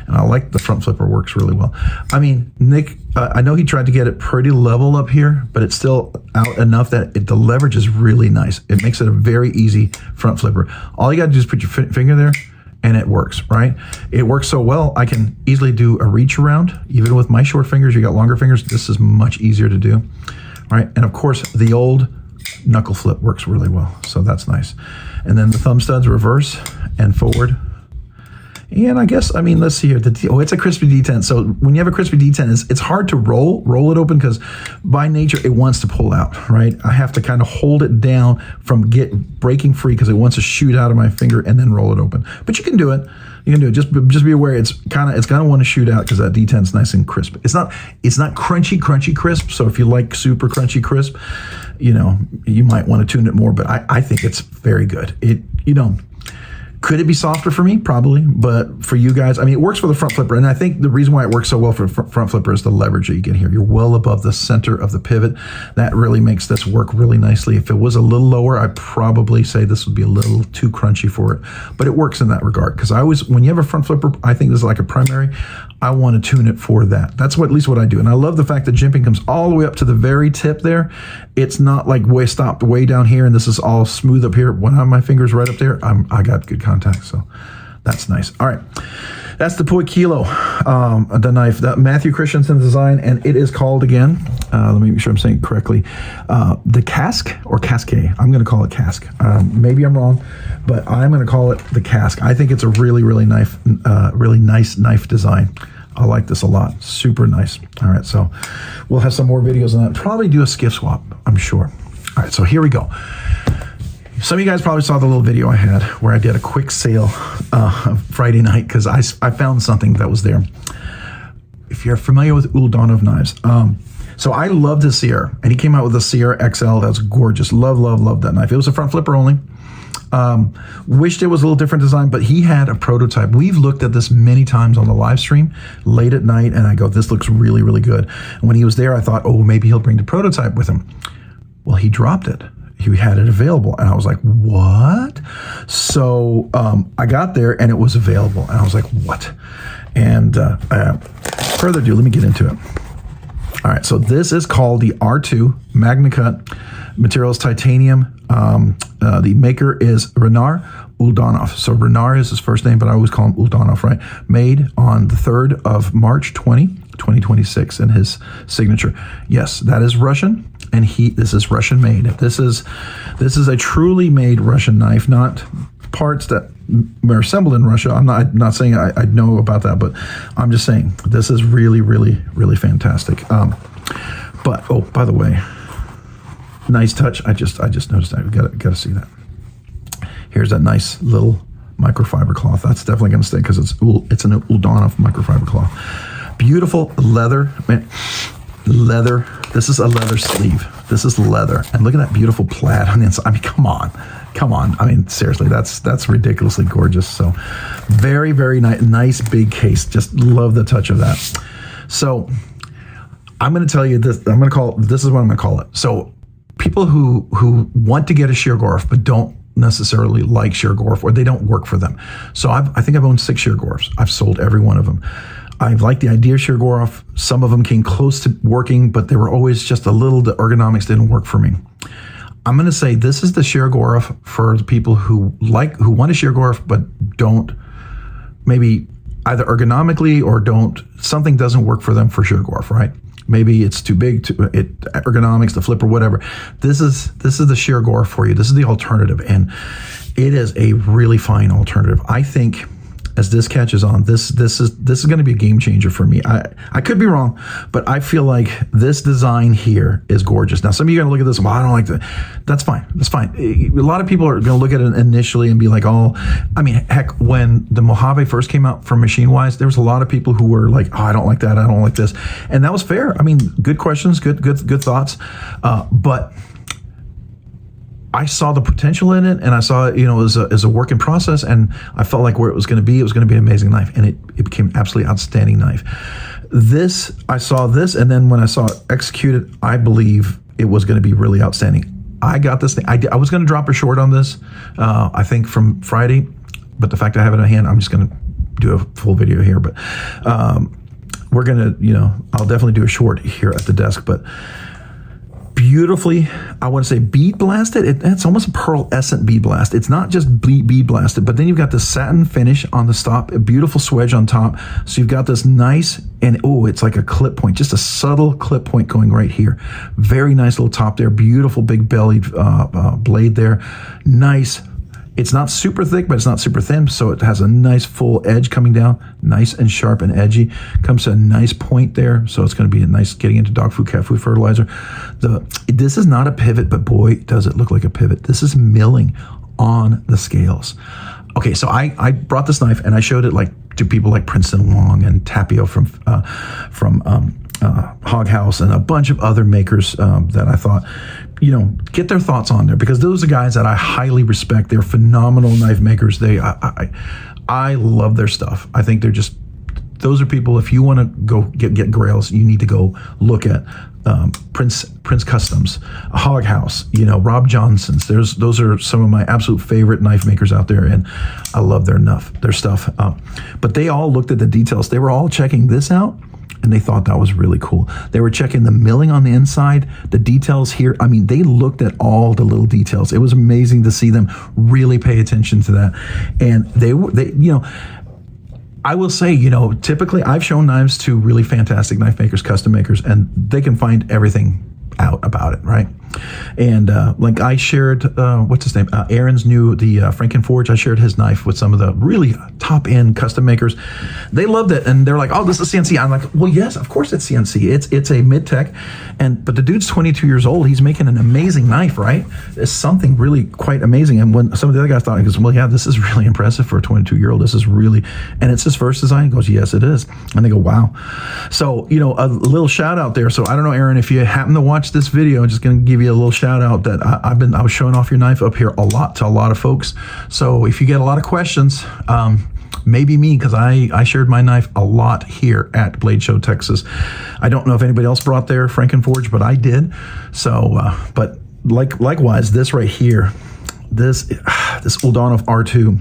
A: And I like the front flipper, works really well. I mean, Nick, I know he tried to get it pretty level up here, but it's still out enough that the leverage is really nice. It makes it a very easy front flipper. All you got to do is put your finger there, and it works, right? It works so well, I can easily do a reach around. Even with my short fingers, you got longer fingers, this is much easier to do. All right, and of course, the old knuckle flip works really well, so that's nice. And then the thumb studs reverse and forward. And I guess, I mean, let's see here. It's a crispy D10. So when you have a crispy D10, it's hard to roll it open because by nature it wants to pull out, right? I have to kind of hold it down from breaking free because it wants to shoot out of my finger and then roll it open. But you can do it. You can do it. Just be aware it's gonna want to shoot out because that D10 is nice and crisp. It's not crunchy crisp. So if you like super crunchy crisp, you know, you might want to tune it more. But I think it's very good. Could it be softer for me? Probably, but for you guys, I mean, it works for the front flipper, and I think the reason why it works so well for front flipper is the leverage that you get here. You're well above the center of the pivot. That really makes this work really nicely. If it was a little lower, I'd probably say this would be a little too crunchy for it, but it works in that regard, because when you have a front flipper, I think this is like a primary, I want to tune it for that. That's at least what I do, and I love the fact that jimping comes all the way up to the very tip there. It's not like stopped way down here, and this is all smooth up here. When I have my fingers right up there, I got good contact, so that's nice. All right, that's the Poikilo, the knife, that Matthew Christensen design, and it is called again. Let me make sure I'm saying it correctly. The Casque or Casque. I'm going to call it Casque. Maybe I'm wrong, but I'm going to call it the Casque. I think it's a really nice knife design. I like this a lot. Super nice. All right, so we'll have some more videos on that. Probably do a skiff swap, I'm sure. All right, so here we go. Some of you guys probably saw the little video I had where I did a quick sale Friday night because I found something that was there. If you're familiar with Uldanov knives, so I love the Sierra, and he came out with a Sierra XL. That's gorgeous. Love that knife. It was a front flipper only. Wished it was a little different design, but he had a prototype. We've looked at this many times on the live stream late at night, and I go, this looks really good. And when he was there, I thought, oh, maybe he'll bring the prototype with him. Well, he dropped it. He had it available, and I was like, what? So I got there, and it was available, and I was like, what? And further ado, let me get into it. All right, so this is called the R2 Magna Cut. Material is titanium. The maker is Renard Uldanov. So Renard is his first name, but I always call him Uldanov, right? Made on the 3rd of March 2026, and his signature. Yes, that is Russian, and this is Russian made. This is a truly made Russian knife, not parts that are assembled in Russia. I'm not saying I know about that, but I'm just saying this is really fantastic. But oh, by the way, nice touch. I just noticed that. We got to see that. Here's that nice little microfiber cloth. That's definitely going to stay because it's an Uldanov microfiber cloth. Beautiful leather. Man, leather. This is a leather sleeve. This is leather. And look at that beautiful plaid on the inside. I mean, come on. I mean, seriously, that's ridiculously gorgeous. So very nice big case. Just love the touch of that. So I'm going to tell you this. This is what I'm going to call it. So people who want to get a Sheargorf but don't necessarily like Sheargorf, or they don't work for them. So I think I've owned 6 Sheargorfs. I've sold every one of them. I like the idea of Sheargorf. Some of them came close to working, but they were always just the ergonomics didn't work for me. I'm going to say this is the Sheargorf for the people who want a Sheargorf but don't, maybe either ergonomically or something doesn't work for them for Sheargorf, right? Maybe it's too big, ergonomics, the flipper, whatever. This is the Sheargorf for you. This is the alternative, and it is a really fine alternative. I think as this catches on, this is going to be a game changer for me. I could be wrong, but I feel like this design here is gorgeous. Now, some of you are going to look at this, well, I don't like that. That's fine. That's fine. A lot of people are going to look at it initially and be like, oh, I mean, heck, when the Mojave first came out from Machine Wise, there was a lot of people who were like, oh, I don't like that. I don't like this. And that was fair. I mean, good questions, good thoughts. But I saw the potential in it, and I saw it, as a work in process, and I felt like where it was going to be an amazing knife, and it became absolutely outstanding knife. I saw this, and then when I saw it executed, I believe it was going to be really outstanding. I got this thing. I was going to drop a short on this, I think from Friday, but the fact I have it in hand, I'm just going to do a full video here, but we're gonna, I'll definitely do a short here at the desk. But beautifully, I want to say bead blasted. It's almost a pearlescent bead blast. It's not just bead blasted, but then you've got the satin finish on the top, a beautiful swedge on top. So you've got this nice, and it's like a clip point, just a subtle clip point going right here. Very nice little top there. Beautiful big bellied blade there. Nice. It's not super thick, but it's not super thin, so it has a nice full edge coming down, nice and sharp and edgy. Comes to a nice point there, so it's going to be a nice getting into dog food, cat food fertilizer. This is not a pivot, but boy, does it look like a pivot. This is milling on the scales. Okay, so I brought this knife and I showed it to people like Princeton Long and Tapio from Hog House and a bunch of other makers that I thought, get their thoughts on there, because those are guys that I highly respect. They're phenomenal knife makers. I love their stuff. I think those are people, if you want to go get grails, you need to go look at Prince Customs, Hog House, Rob Johnson's. Those are some of my absolute favorite knife makers out there, and I love their stuff. But they all looked at the details. They were all checking this out, and they thought that was really cool. They were checking the milling on the inside, the details here. I mean, they looked at all the little details. It was amazing to see them really pay attention to that. And they I will say, typically I've shown knives to really fantastic knife makers, custom makers, and they can find everything out about it, right? And like I shared, what's his name? Aaron's the Frankenforge. I shared his knife with some of the really top end custom makers. They loved it, and they're like, "Oh, this is CNC." I'm like, "Well, yes, of course it's CNC. It's a mid tech, but the dude's 22 years old. He's making an amazing knife, right? It's something really quite amazing." And when some of the other guys thought, he goes, "Well, yeah, this is really impressive for a 22-year-old. This is really," and it's his first design. He goes, "Yes, it is." And they go, "Wow." So a little shout out there. So I don't know, Aaron, if you happen to watch this video, I'm just going to give you a little shout out that I was showing off your knife up here a lot to a lot of folks. So if you get a lot of questions, maybe me, because I shared my knife a lot here at Blade Show, Texas. I don't know if anybody else brought their Frankenforge, but I did. So, but likewise, this right here, this Uldanov R2,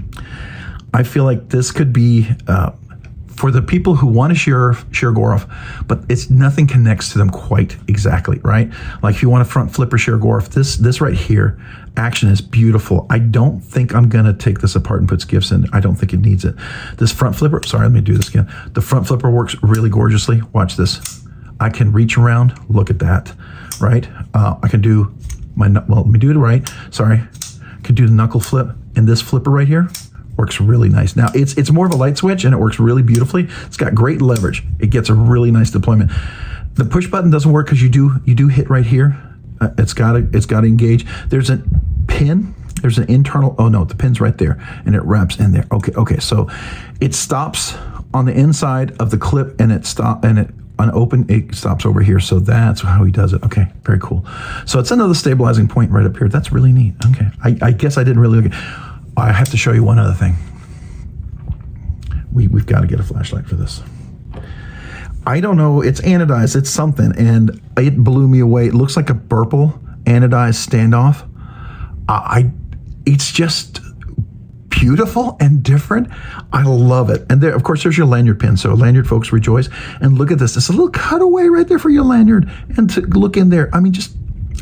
A: I feel like this could be for the people who want to share Gorov, but nothing connects to them quite exactly, right? Like if you want a front flipper share Gorov, this right here, action is beautiful. I don't think I'm gonna take this apart and put skiffs in. I don't think it needs it. This front flipper, sorry, let me do this again. The front flipper works really gorgeously. Watch this. I can reach around, look at that, right? I can do let me do it right, sorry. I can do the knuckle flip, and this flipper right here, works really nice. Now, it's more of a light switch, and it works really beautifully. It's got great leverage. It gets a really nice deployment. The push button doesn't work because you do hit right here. It's got to engage. There's a pin. There's an internal. Oh no, the pin's right there, and it wraps in there. Okay. So it stops on the inside of the clip, and it stops over here. So that's how he does it. Okay, very cool. So it's another stabilizing point right up here. That's really neat. Okay, I guess I didn't really look at. I have to show you one other thing. We've got to get a flashlight for this. I don't know, it's anodized, it's something, and it blew me away. It looks like a purple anodized standoff. It's just beautiful and different. I love it. And there, of course, there's your lanyard pin. So lanyard folks, rejoice. And look at this. It's a little cutaway right there for your lanyard. And to look in there, I mean,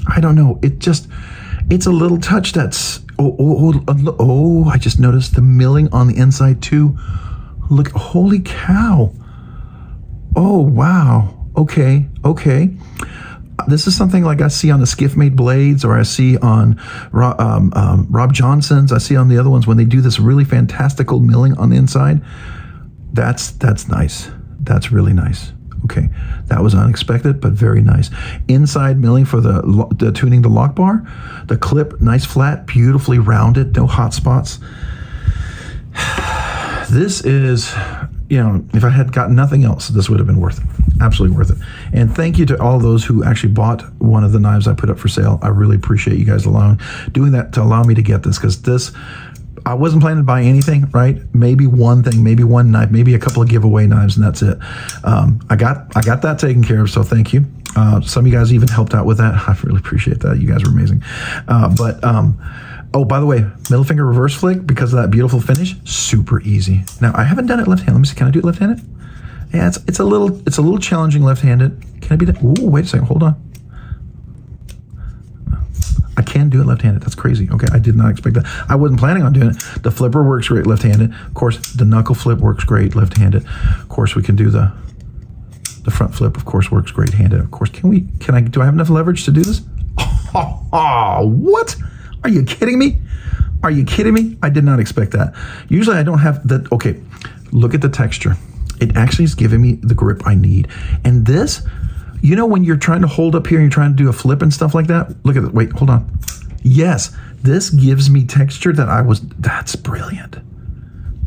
A: I don't know. It's a little touch that's, I just noticed the milling on the inside too. Look, holy cow. Oh, wow. Okay. This is something like I see on the Skiff Made Blades, or I see on Rob Johnson's. I see on the other ones when they do this really fantastical milling on the inside. That's nice. That's really nice. Okay, that was unexpected, but very nice. Inside milling for the tuning the lock bar. The clip, nice flat, beautifully rounded, no hot spots. This is, if I had gotten nothing else, this would have been worth it. Absolutely worth it. And thank you to all those who actually bought one of the knives I put up for sale. I really appreciate you guys doing that to allow me to get this, because I wasn't planning to buy anything, right? Maybe one thing, maybe one knife, maybe a couple of giveaway knives, and that's it. I got that taken care of, so thank you. Some of you guys even helped out with that. I really appreciate that. You guys are amazing. Oh, by the way, middle finger reverse flick, because of that beautiful finish, super easy. Now, I haven't done it left-handed. Let me see, can I do it left-handed? Yeah, it's a little challenging left-handed. Can I be that? Ooh, wait a second, hold on. I can do it left-handed. That's crazy. Okay, I did not expect that. I wasn't planning on doing it. The flipper works great left-handed. Of course, the knuckle flip works great left-handed. Of course, we can do the front flip. Of course, works great handed. Of course, do I have enough leverage to do this? Oh, what? Are you kidding me? Are you kidding me? I did not expect that. Usually, I don't have that. Okay, look at the texture. It actually is giving me the grip I need. And this, you know, when you're trying to hold up here and you're trying to do a flip and stuff like that, look at it. Wait, hold on. Yes, this gives me texture that's brilliant.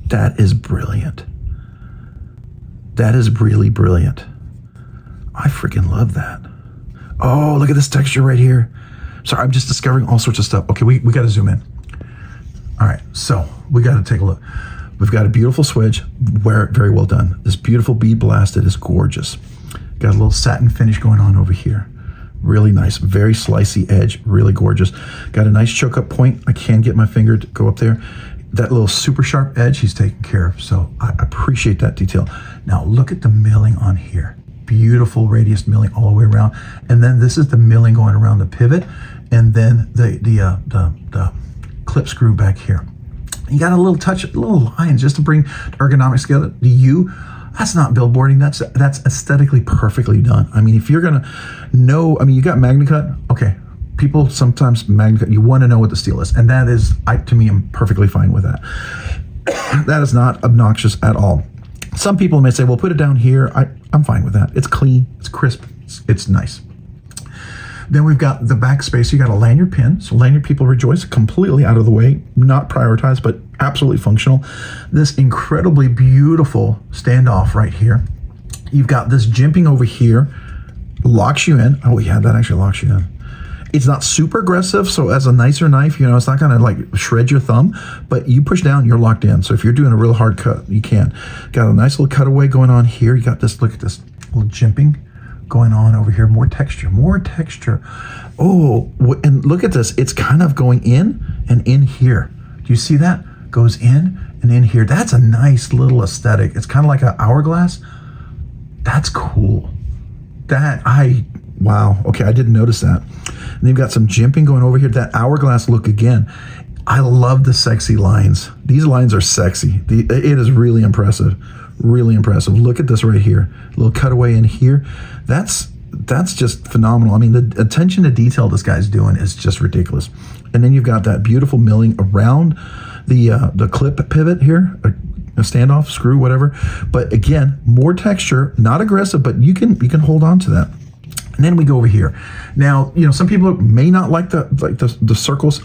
A: That is brilliant. That is really brilliant. I freaking love that. Oh, look at this texture right here. Sorry, I'm just discovering all sorts of stuff. Okay, we got to zoom in. All right, so we got to take a look. We've got a beautiful switch, very well done. This beautiful bead blasted is gorgeous. Got a little satin finish going on over here. Really nice, very slicey edge, really gorgeous. Got a nice choke up point. I can get my finger to go up there. That little super sharp edge he's taken care of, so I appreciate that detail. Now look at the milling on here. Beautiful radius milling all the way around. And then this is the milling going around the pivot, and then the clip screw back here. You got a little touch, little lines just to bring ergonomics together. The U, that's not billboarding. That's aesthetically perfectly done. I mean, if you're gonna know, I mean, you got MagnaCut. Okay, people sometimes MagnaCut. You want to know what the steel is, and that is, to me, I'm perfectly fine with that. That is not obnoxious at all. Some people may say, well, put it down here. I'm fine with that. It's clean, it's crisp, it's nice. Then we've got the back space. You got a lanyard pin. So lanyard people rejoice, completely out of the way, not prioritized, but absolutely functional. This incredibly beautiful standoff right here. You've got this jimping over here, locks you in. Oh yeah, that actually locks you in. It's not super aggressive, so as a nicer knife, you know, it's not gonna like shred your thumb, but you push down, you're locked in. So if you're doing a real hard cut, you can. Got a nice little cutaway going on here. You got this, look at this little jimping going on over here. More texture, more texture. Oh, and look at this. It's kind of going in and in here. Do you see that? Goes in and in here. That's a nice little aesthetic. It's kind of like an hourglass. That's cool. Wow. Okay, I didn't notice that. And then you've got some jimping going over here. That hourglass look again. I love the sexy lines. These lines are sexy. It is really impressive. Really impressive. Look at this right here. A little cutaway in here. That's just phenomenal. I mean, the attention to detail this guy's doing is just ridiculous. And then you've got that beautiful milling around the clip pivot here, a standoff, screw, whatever. But again, more texture, not aggressive, but you can hold on to that. And then we go over here. Now, you know, some people may not like the circles.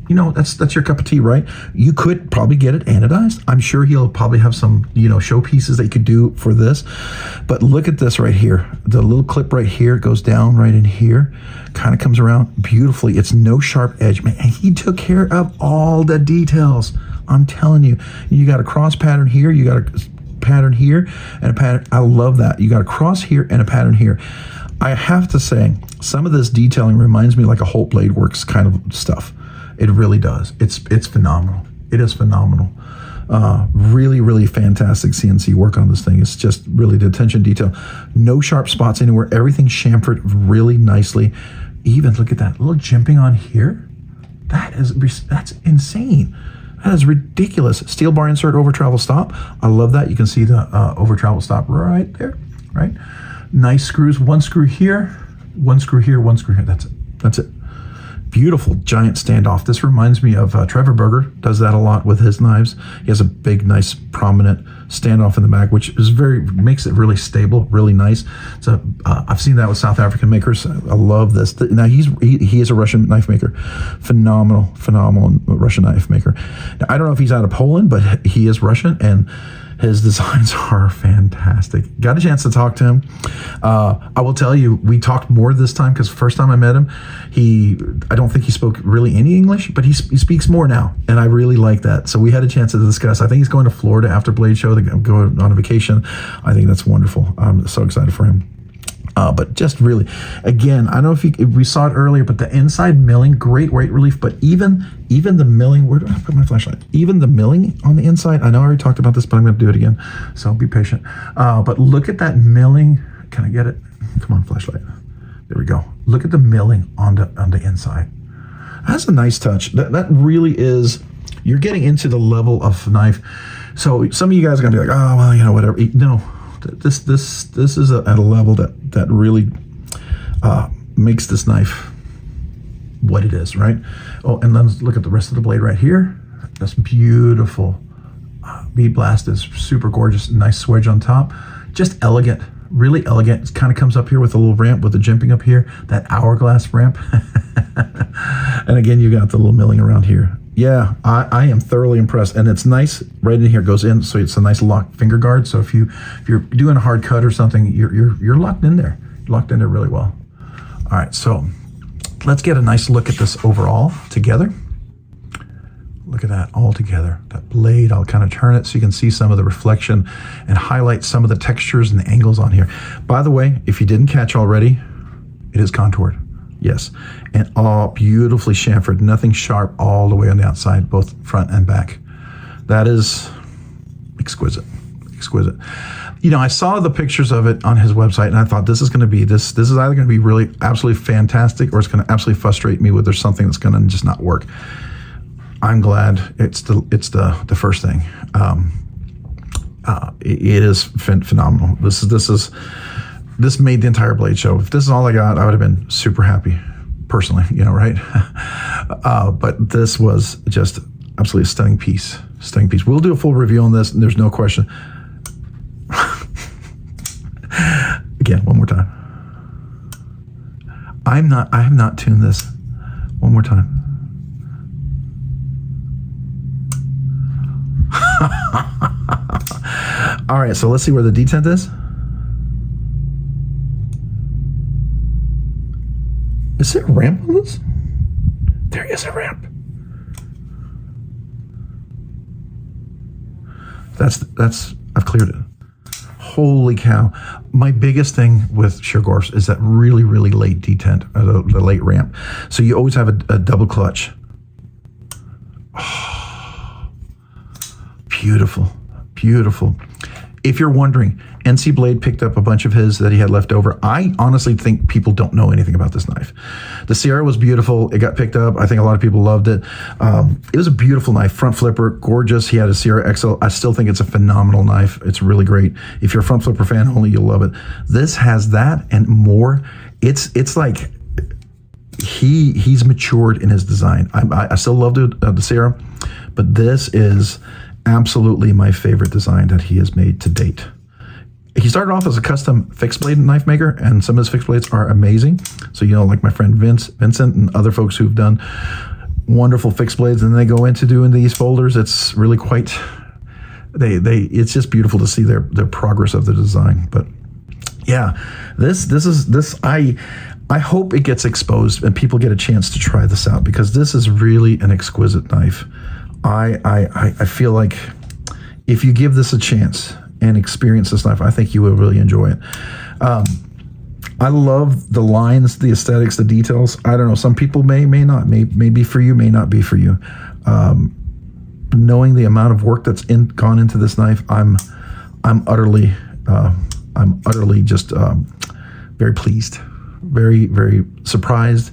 A: You know, that's your cup of tea, right? You could probably get it anodized. I'm sure he'll probably have some, you know, show pieces that you could do for this. But look at this right here. The little clip right here goes down right in here, kind of comes around beautifully. It's no sharp edge, man. And he took care of all the details. I'm telling you, you got a cross pattern here, you got a pattern here, and a pattern. I love that. You got a cross here and a pattern here. I have to say, some of this detailing reminds me like a Holt Blade Works kind of stuff. It really does. It's phenomenal. It is phenomenal. Really, really fantastic CNC work on this thing. It's just really the attention to detail. No sharp spots anywhere. Everything's chamfered really nicely. Even look at that little jimping on here. That's insane. That is ridiculous. Steel bar insert over travel stop. I love that. You can see the over travel stop right there. Right. Nice screws. One screw here. One screw here. One screw here. That's it. That's it. Beautiful giant standoff. This reminds me of Trevor Berger, does that a lot with his knives. He has a big, nice, prominent standoff in the back, which is makes it really stable, really nice. So I've seen that with South African makers. I love this. Now he is a Russian knife maker, phenomenal Russian knife maker. Now, I don't know if he's out of Poland, but he is Russian, and his designs are fantastic. Got a chance to talk to him. I will tell you, we talked more this time because first time I met him, I don't think he spoke really any English, but he speaks more now, and I really like that. So we had a chance to discuss. I think he's going to Florida after Blade Show to go on a vacation. I think that's wonderful. I'm so excited for him. But just really, again, I don't know if we saw it earlier, but the inside milling, great weight relief. But even the milling, where do I put my flashlight? Even the milling on the inside, I know I already talked about this, but I'm going to do it again. So be patient. But look at that milling. Can I get it? Come on, flashlight. There we go. Look at the milling on the inside. That's a nice touch. That really is. You're getting into the level of knife. So some of you guys are going to be like, oh, well, you know, whatever. No. This is at a level that really makes this knife what it is, right? Oh, and let's look at the rest of the blade right here. That's beautiful. Bead blast is super gorgeous. Nice swedge on top. Just elegant, really elegant. It kind of comes up here with a little ramp with the jimping up here, that hourglass ramp. And again, you got the little milling around here. Yeah, I am thoroughly impressed, and it's nice. Right in here goes in, so it's a nice locked finger guard. So if you're doing a hard cut or something, you're locked in there. Locked in there really well. All right, so let's get a nice look at this overall together. Look at that all together. That blade, I'll kind of turn it so you can see some of the reflection and highlight some of the textures and the angles on here. By the way, if you didn't catch already, it is contoured. Yes, and all beautifully chamfered, nothing sharp all the way on the outside, both front and back. That is exquisite, exquisite. You know, I saw the pictures of it on his website, and I thought this is going to be this is either going to be really absolutely fantastic, or it's going to absolutely frustrate me with there's something that's going to just not work. I'm glad it's the first thing. It is phenomenal. This made the entire blade show. If this is all I got, I would have been super happy, personally, you know, right? But this was just absolutely a stunning piece. Stunning piece. We'll do a full review on this, and there's no question. Again, one more time. I have not tuned this. One more time. All right, so let's see where the detent is. Is there a ramp on this? There is a ramp. I've cleared it. Holy cow. My biggest thing with Shirgorfs is that really, really late detent, the late ramp. So you always have a double clutch. Oh, beautiful, beautiful. If you're wondering, NC Blade picked up a bunch of his that he had left over. I honestly think people don't know anything about this knife. The Sierra was beautiful. It got picked up. I think a lot of people loved it. It was a beautiful knife, front flipper, gorgeous. He had a Sierra XL. I still think it's a phenomenal knife. It's really great. If you're a front flipper fan only, you'll love it. This has that and more. It's like he's matured in his design. I still love the Sierra, but this is absolutely my favorite design that he has made to date. He started off as a custom fixed blade knife maker, and some of his fixed blades are amazing. So, you know, like my friend Vincent and other folks who've done wonderful fixed blades, and they go into doing these folders. It's really quite, it's just beautiful to see their progress of the design. But yeah, I hope it gets exposed and people get a chance to try this out, because this is really an exquisite knife. I feel like if you give this a chance and experience this knife, I think you will really enjoy it. I love the lines, the aesthetics, the details. I don't know. Some people may not. May be for you, may not be for you. Knowing the amount of work that's gone into this knife, I'm utterly just very pleased, very, very surprised,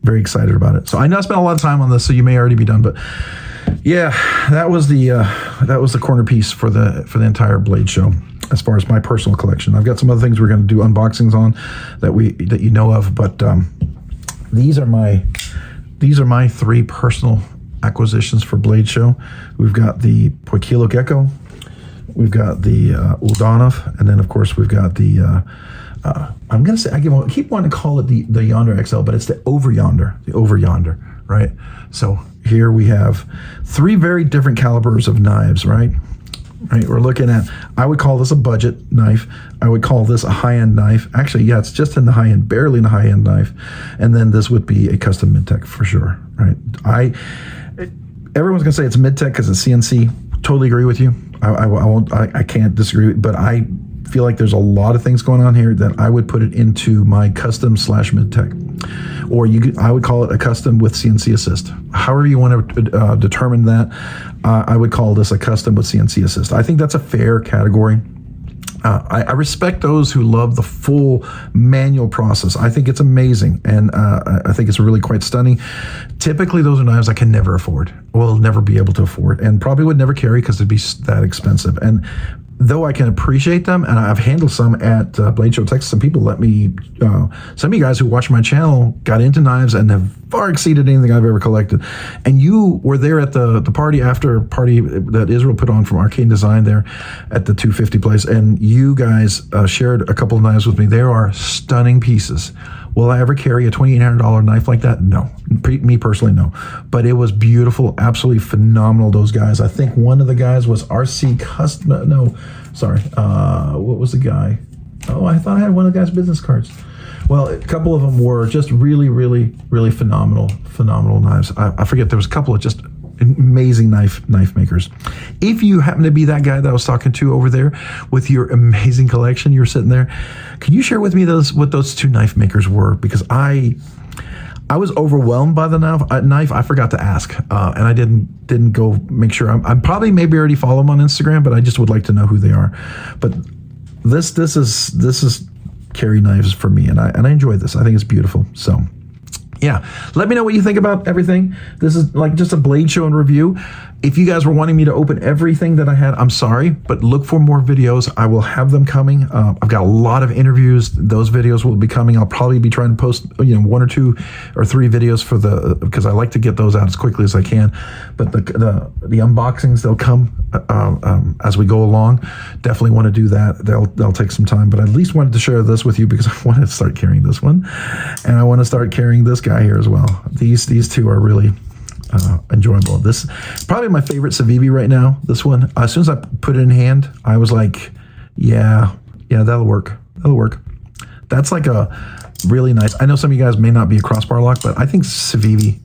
A: very excited about it. So I know I spent a lot of time on this, so you may already be done, but yeah, that was the corner piece for the entire blade show as far as my personal collection. I've got some other things we're going to do unboxings on that you know of, but these are my three personal acquisitions for blade show. We've got the Poikilo Gecko, we've got the Uldanov, and then of course we've got the I'm going to say, I keep wanting to call it the Yonder XL, but it's the Over Yonder, right? So here we have three very different calibers of knives, right? We're looking at, I would call this a budget knife. I would call this a high-end knife. Actually, yeah, it's just in the high-end, barely in the high-end knife. And then this would be a custom mid-tech for sure, right? Everyone's going to say it's mid-tech because it's CNC. Totally agree with you. I can't disagree, but feel like there's a lot of things going on here, then I would put it into my custom / mid-tech. Or I would call it a custom with CNC assist. However you want to determine that, I would call this a custom with CNC assist. I think that's a fair category. I respect those who love the full manual process. I think it's amazing, and I think it's really quite stunning. Typically, those are knives I can never afford. Well, never be able to afford, and probably would never carry because it'd be that expensive. And though I can appreciate them, and I've handled some at Blade Show Texas, some people let me, some of you guys who watch my channel got into knives and have far exceeded anything I've ever collected. And you were there at the party that Israel put on from Arcane Design there at the 250 place, and you guys shared a couple of knives with me. They are stunning pieces. Will I ever carry a $2,800 knife like that? No. Me personally, no. But it was beautiful, absolutely phenomenal, those guys. I think one of the guys was RC Custom. No, sorry. What was the guy? Oh, I thought I had one of the guy's business cards. Well, a couple of them were just really, really, really phenomenal knives. I forget, there was a couple of just amazing knife makers. If you happen to be that guy that I was talking to over there with your amazing collection, you're sitting there, can you share with me what those two knife makers were? Because I was overwhelmed by the knife. I forgot to ask, and I didn't go make sure. I'm probably maybe already follow them on Instagram, but I just would like to know who they are. But this is carry knives for me, and I enjoy this. I think it's beautiful. So yeah, let me know what you think about everything. This is like just a Blade Show and review. If you guys were wanting me to open everything that I had, I'm sorry, but look for more videos. I will have them coming. I've got a lot of interviews. Those videos will be coming. I'll probably be trying to post, 1 or 2 or 3 videos because I like to get those out as quickly as I can. But the unboxings, they'll come as we go along. Definitely want to do that. They'll take some time, but I at least wanted to share this with you because I want to start carrying this one, and I want to start carrying this guy here as well. These two are really enjoyable. This is probably my favorite Civivi right now. This one, as soon as I put it in hand, I was like, yeah, that'll work. That's like a really nice. I know some of you guys may not be a crossbar lock, but I think Civivi,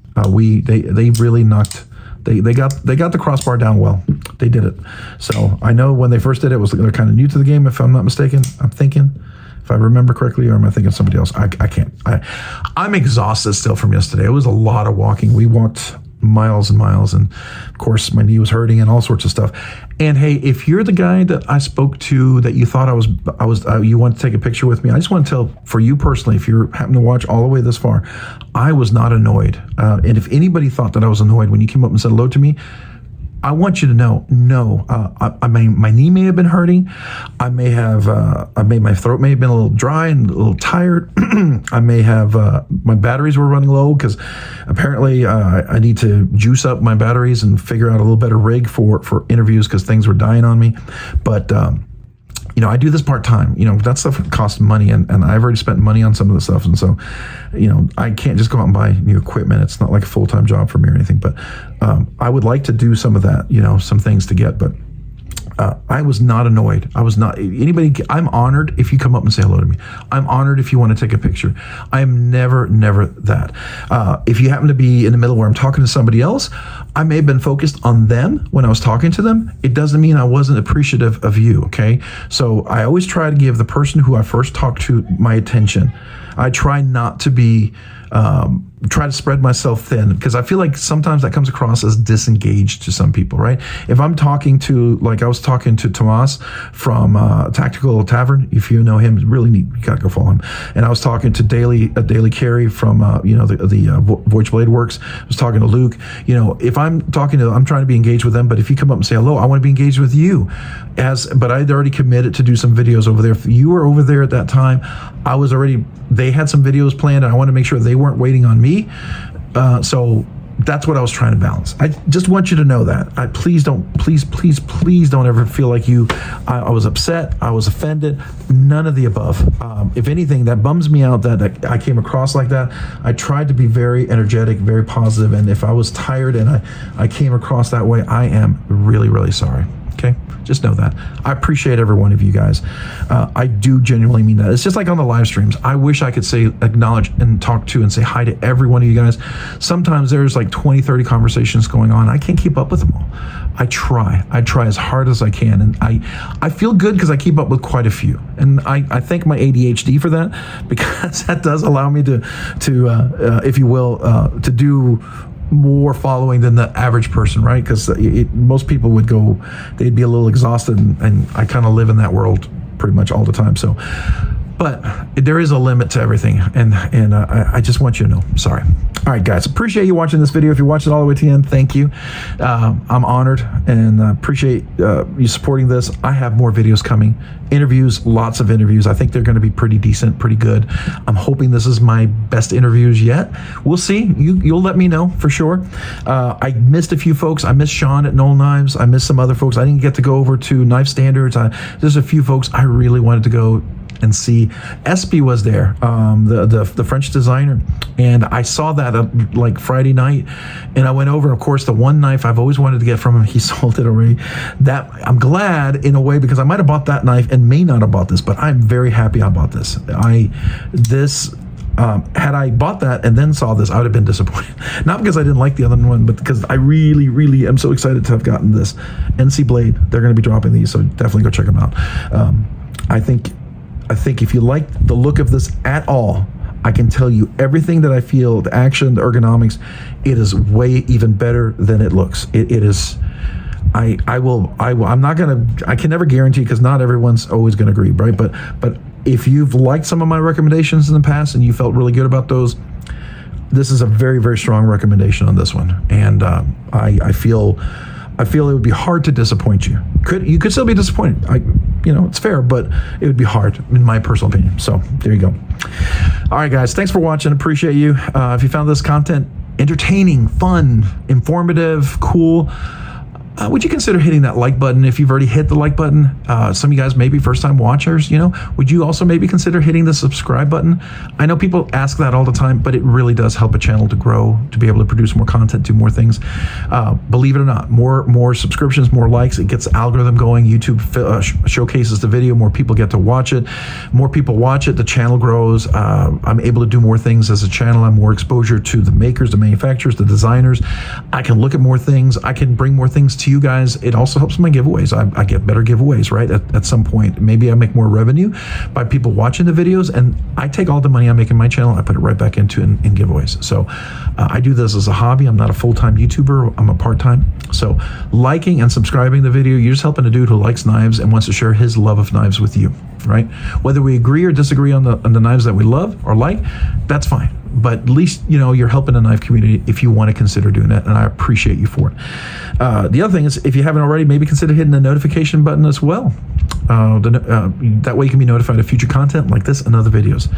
A: they really knocked. They got the crossbar down well. They did it. So I know when they first did it, they're kind of new to the game, if I'm not mistaken. I'm thinking, if I remember correctly, or am I thinking somebody else? I can't. I'm exhausted still from yesterday. It was a lot of walking. We walked miles and miles, and of course my knee was hurting and all sorts of stuff. And hey, if you're the guy that I spoke to that you thought you want to take a picture with me, I just want to tell, for you personally, if you happen to watch all the way this far, I was not annoyed. And if anybody thought that I was annoyed when you came up and said hello to me, I want you to know, no, my knee may have been hurting. My throat may have been a little dry and a little tired. I may have, my batteries were running low because apparently I need to juice up my batteries and figure out a little better rig for interviews because things were dying on me. But, I do this part-time, that stuff costs money, and I've already spent money on some of the stuff. And so, I can't just go out and buy new equipment. It's not like a full-time job for me or anything, but I would like to do some of that, some things to get, but I was not annoyed. I was not anybody. I'm honored if you come up and say hello to me. I'm honored if you want to take a picture. I am never that. If you happen to be in the middle where I'm talking to somebody else, I may have been focused on them when I was talking to them. It doesn't mean I wasn't appreciative of you, okay? So I always try to give the person who I first talked to my attention. I try not to be, try to spread myself thin, because I feel like sometimes that comes across as disengaged to some people, right? If I'm talking to, like I was talking to Tomas from Tactical Tavern, if you know him, really neat, you gotta go follow him. And I was talking to Daily Carey from, the Voyage Blade Works. I was talking to Luke. If I'm talking to, I'm trying to be engaged with them, but if you come up and say hello, I want to be engaged with you. But I'd already committed to do some videos over there. If you were over there at that time, they had some videos planned, and I want to make sure they weren't waiting on me. So that's what I was trying to balance. I just want you to know that. Please don't ever feel like I was upset, I was offended. None of the above. If anything, that bums me out that I came across like that. I tried to be very energetic, very positive, and if I was tired and I came across that way, I am really, really sorry. Okay, just know that. I appreciate every one of you guys. I do genuinely mean that. It's just like on the live streams. I wish I could say, acknowledge and talk to and say hi to every one of you guys. Sometimes there's like 20, 30 conversations going on. I can't keep up with them all. I try as hard as I can. And I feel good because I keep up with quite a few. And I thank my ADHD for that, because that does allow me to if you will, to do more following than the average person, right? Because most people would go, they'd be a little exhausted, and I kind of live in that world pretty much all the time. So, but there is a limit to everything, and I just want you to know. Sorry. All right, guys, appreciate you watching this video. If you watched it all the way to the end, thank you. I'm honored, and appreciate you supporting this. I have more videos coming, interviews, lots of interviews. I think they're going to be pretty decent, pretty good. I'm hoping this is my best interviews yet. We'll see. You'll let me know for sure. I missed a few folks. I missed Sean at Knoll Knives. I missed some other folks. I didn't get to go over to Knife Standards. There's a few folks I really wanted to go and see. Espy was there, the French designer, and I saw that like Friday night, and I went over, and of course the one knife I've always wanted to get from him, he sold it already. That I'm glad in a way, because I might have bought that knife and may not have bought this, but I'm very happy I bought this. Had I bought that and then saw this, I would have been disappointed. Not because I didn't like the other one, but because I really, really am so excited to have gotten this. NC Blade, they're going to be dropping these, so definitely go check them out. I think if you like the look of this at all, I can tell you everything that I feel, the action, the ergonomics, it is way even better than it looks. It is, I'm not gonna, I can never guarantee, because not everyone's always gonna agree, right? But if you've liked some of my recommendations in the past and you felt really good about those, this is a very, very strong recommendation on this one. And I feel it would be hard to disappoint you. You could still be disappointed. It's fair, but it would be hard, in my personal opinion. So there you go. All right, guys, thanks for watching. Appreciate you. If you found this content entertaining, fun, informative, cool, would you consider hitting that like button if you've already hit the like button? Some of you guys may be first-time watchers, would you also maybe consider hitting the subscribe button? I know people ask that all the time, but it really does help a channel to grow, to be able to produce more content, do more things. Believe it or not, more subscriptions, more likes, it gets the algorithm going. YouTube showcases the video, more people get to watch it. More people watch it, the channel grows. I'm able to do more things as a channel. I'm more exposure to the makers, the manufacturers, the designers. I can look at more things. I can bring more things to you guys. It also helps my giveaways. I get better giveaways, right? At some point, maybe I make more revenue by people watching the videos, and I take all the money I make in my channel, I put it right back into in giveaways. So I do this as a hobby. I'm not a full-time YouTuber. I'm a part-time. So liking and subscribing the video, you're just helping a dude who likes knives and wants to share his love of knives with you, right? Whether we agree or disagree on the knives that we love or like, that's fine. But at least, you're helping the knife community if you want to consider doing that, and I appreciate you for it. The other thing is, if you haven't already, maybe consider hitting the notification button as well. That way you can be notified of future content like this and other videos.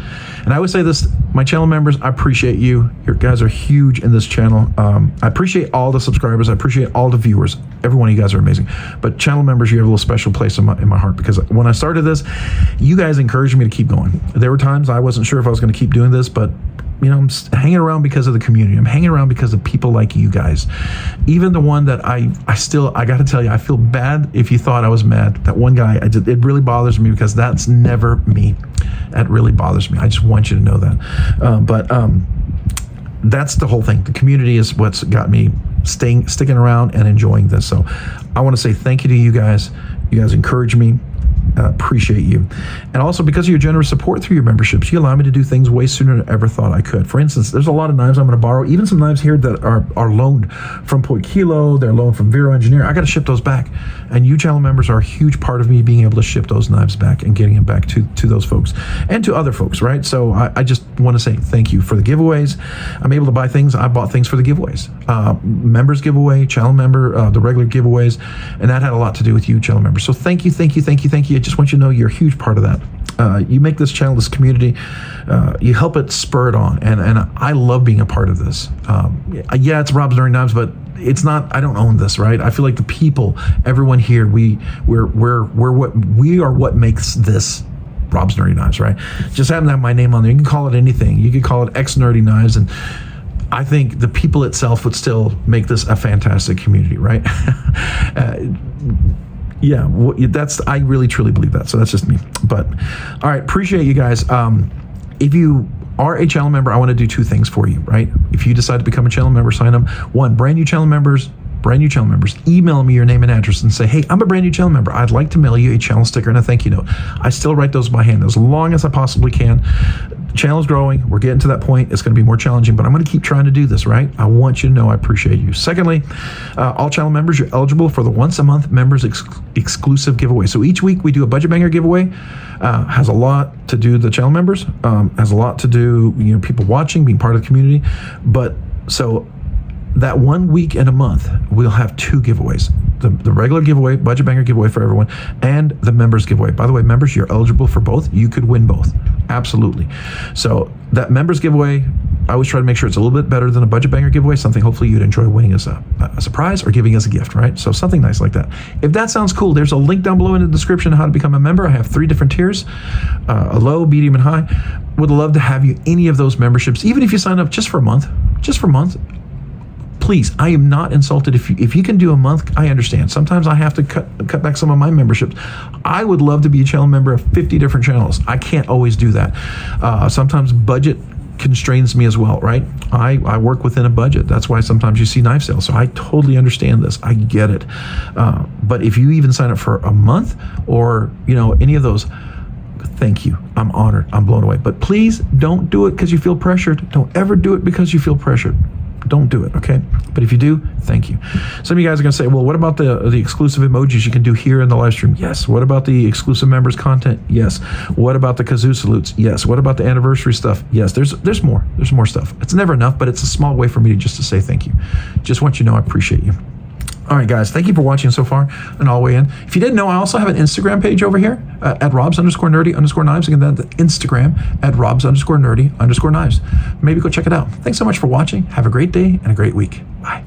A: And I always say this, my channel members, I appreciate you. You guys are huge in this channel. I appreciate all the subscribers. I appreciate all the viewers. Every one of you guys are amazing. But channel members, you have a little special place in my heart, because when I started this, you guys encouraged me to keep going. There were times I wasn't sure if I was going to keep doing this, but I'm hanging around because of the community. I'm hanging around because of people like you guys. Even the one that I got to tell you, I feel bad if you thought I was mad. That one guy, it really bothers me, because that's never me. That really bothers me. I just want you to know that. But that's the whole thing. The community is what's got me sticking around and enjoying this. So I want to say thank you to you guys. You guys encourage me. Appreciate you. And also, because of your generous support through your memberships, you allow me to do things way sooner than I ever thought I could. For instance, there's a lot of knives I'm going to borrow, even some knives here that are loaned from Poikilo, they're loaned from Vero Engineering. I got to ship those back. And you channel members are a huge part of me being able to ship those knives back and getting them back to those folks and to other folks, right? So I just want to say thank you for the giveaways. I'm able to buy things. I bought things for the giveaways. Members giveaway, channel member, the regular giveaways, and that had a lot to do with you channel members. So thank you, thank you, thank you, thank you. I just want you to know you're a huge part of that. You make this channel, this community, you help it spur it on, and I love being a part of this. Yeah, it's Rob's Nerdy Knives, but it's not. I don't own this, right? I feel like the people, everyone here, we're what makes this Rob's Nerdy Knives, right? Just happen to have my name on there. You can call it anything. You could call it X Nerdy Knives, and I think the people itself would still make this a fantastic community, right? Yeah, well, I really truly believe that. So that's just me. But all right, appreciate you guys. If you are a channel member, I want to do two things for you, right? If you decide to become a channel member, sign up. One, brand new channel members, email me your name and address and say, hey, I'm a brand new channel member. I'd like to mail you a channel sticker and a thank you note. I still write those by hand as long as I possibly can. The channel's growing. We're getting to that point. It's going to be more challenging, but I'm going to keep trying to do this, right? I want you to know I appreciate you. Secondly, all channel members, you're eligible for the once a month members exclusive giveaway. So each week we do a budget banger giveaway. Has a lot to do the channel members, has a lot to do, people watching, being part of the community. But so that 1 week and a month, we'll have two giveaways. The regular giveaway, budget banger giveaway for everyone, and the members giveaway. By the way, members, you're eligible for both. You could win both. Absolutely. So that members giveaway, I always try to make sure it's a little bit better than a budget banger giveaway, something hopefully you'd enjoy winning as a prize or giving as a gift, right? So something nice like that. If that sounds cool, there's a link down below in the description on how to become a member. I have 3 different tiers, a low, medium, and high. Would love to have you any of those memberships, even if you sign up just for a month. Please, I am not insulted. If you can do a month, I understand. Sometimes I have to cut back some of my memberships. I would love to be a channel member of 50 different channels. I can't always do that. Sometimes budget constrains me as well, right? I work within a budget. That's why sometimes you see knife sales. So I totally understand this. I get it. But if you even sign up for a month or any of those, thank you. I'm honored. I'm blown away. But please don't do it because you feel pressured. Don't ever do it because you feel pressured. Don't do it, okay? But if you do, thank you. Some of you guys are going to say, well, what about the exclusive emojis you can do here in the live stream? Yes. What about the exclusive members content? Yes. What about the kazoo salutes? Yes. What about the anniversary stuff? Yes. There's more. There's more stuff. It's never enough, but it's a small way for me just to say thank you. Just want you to know I appreciate you. All right, guys, thank you for watching so far and all the way in. If you didn't know, I also have an Instagram page over here at Robs_nerdy_knives. Again, that's Instagram at Robs_nerdy_knives. Maybe go check it out. Thanks so much for watching. Have a great day and a great week. Bye.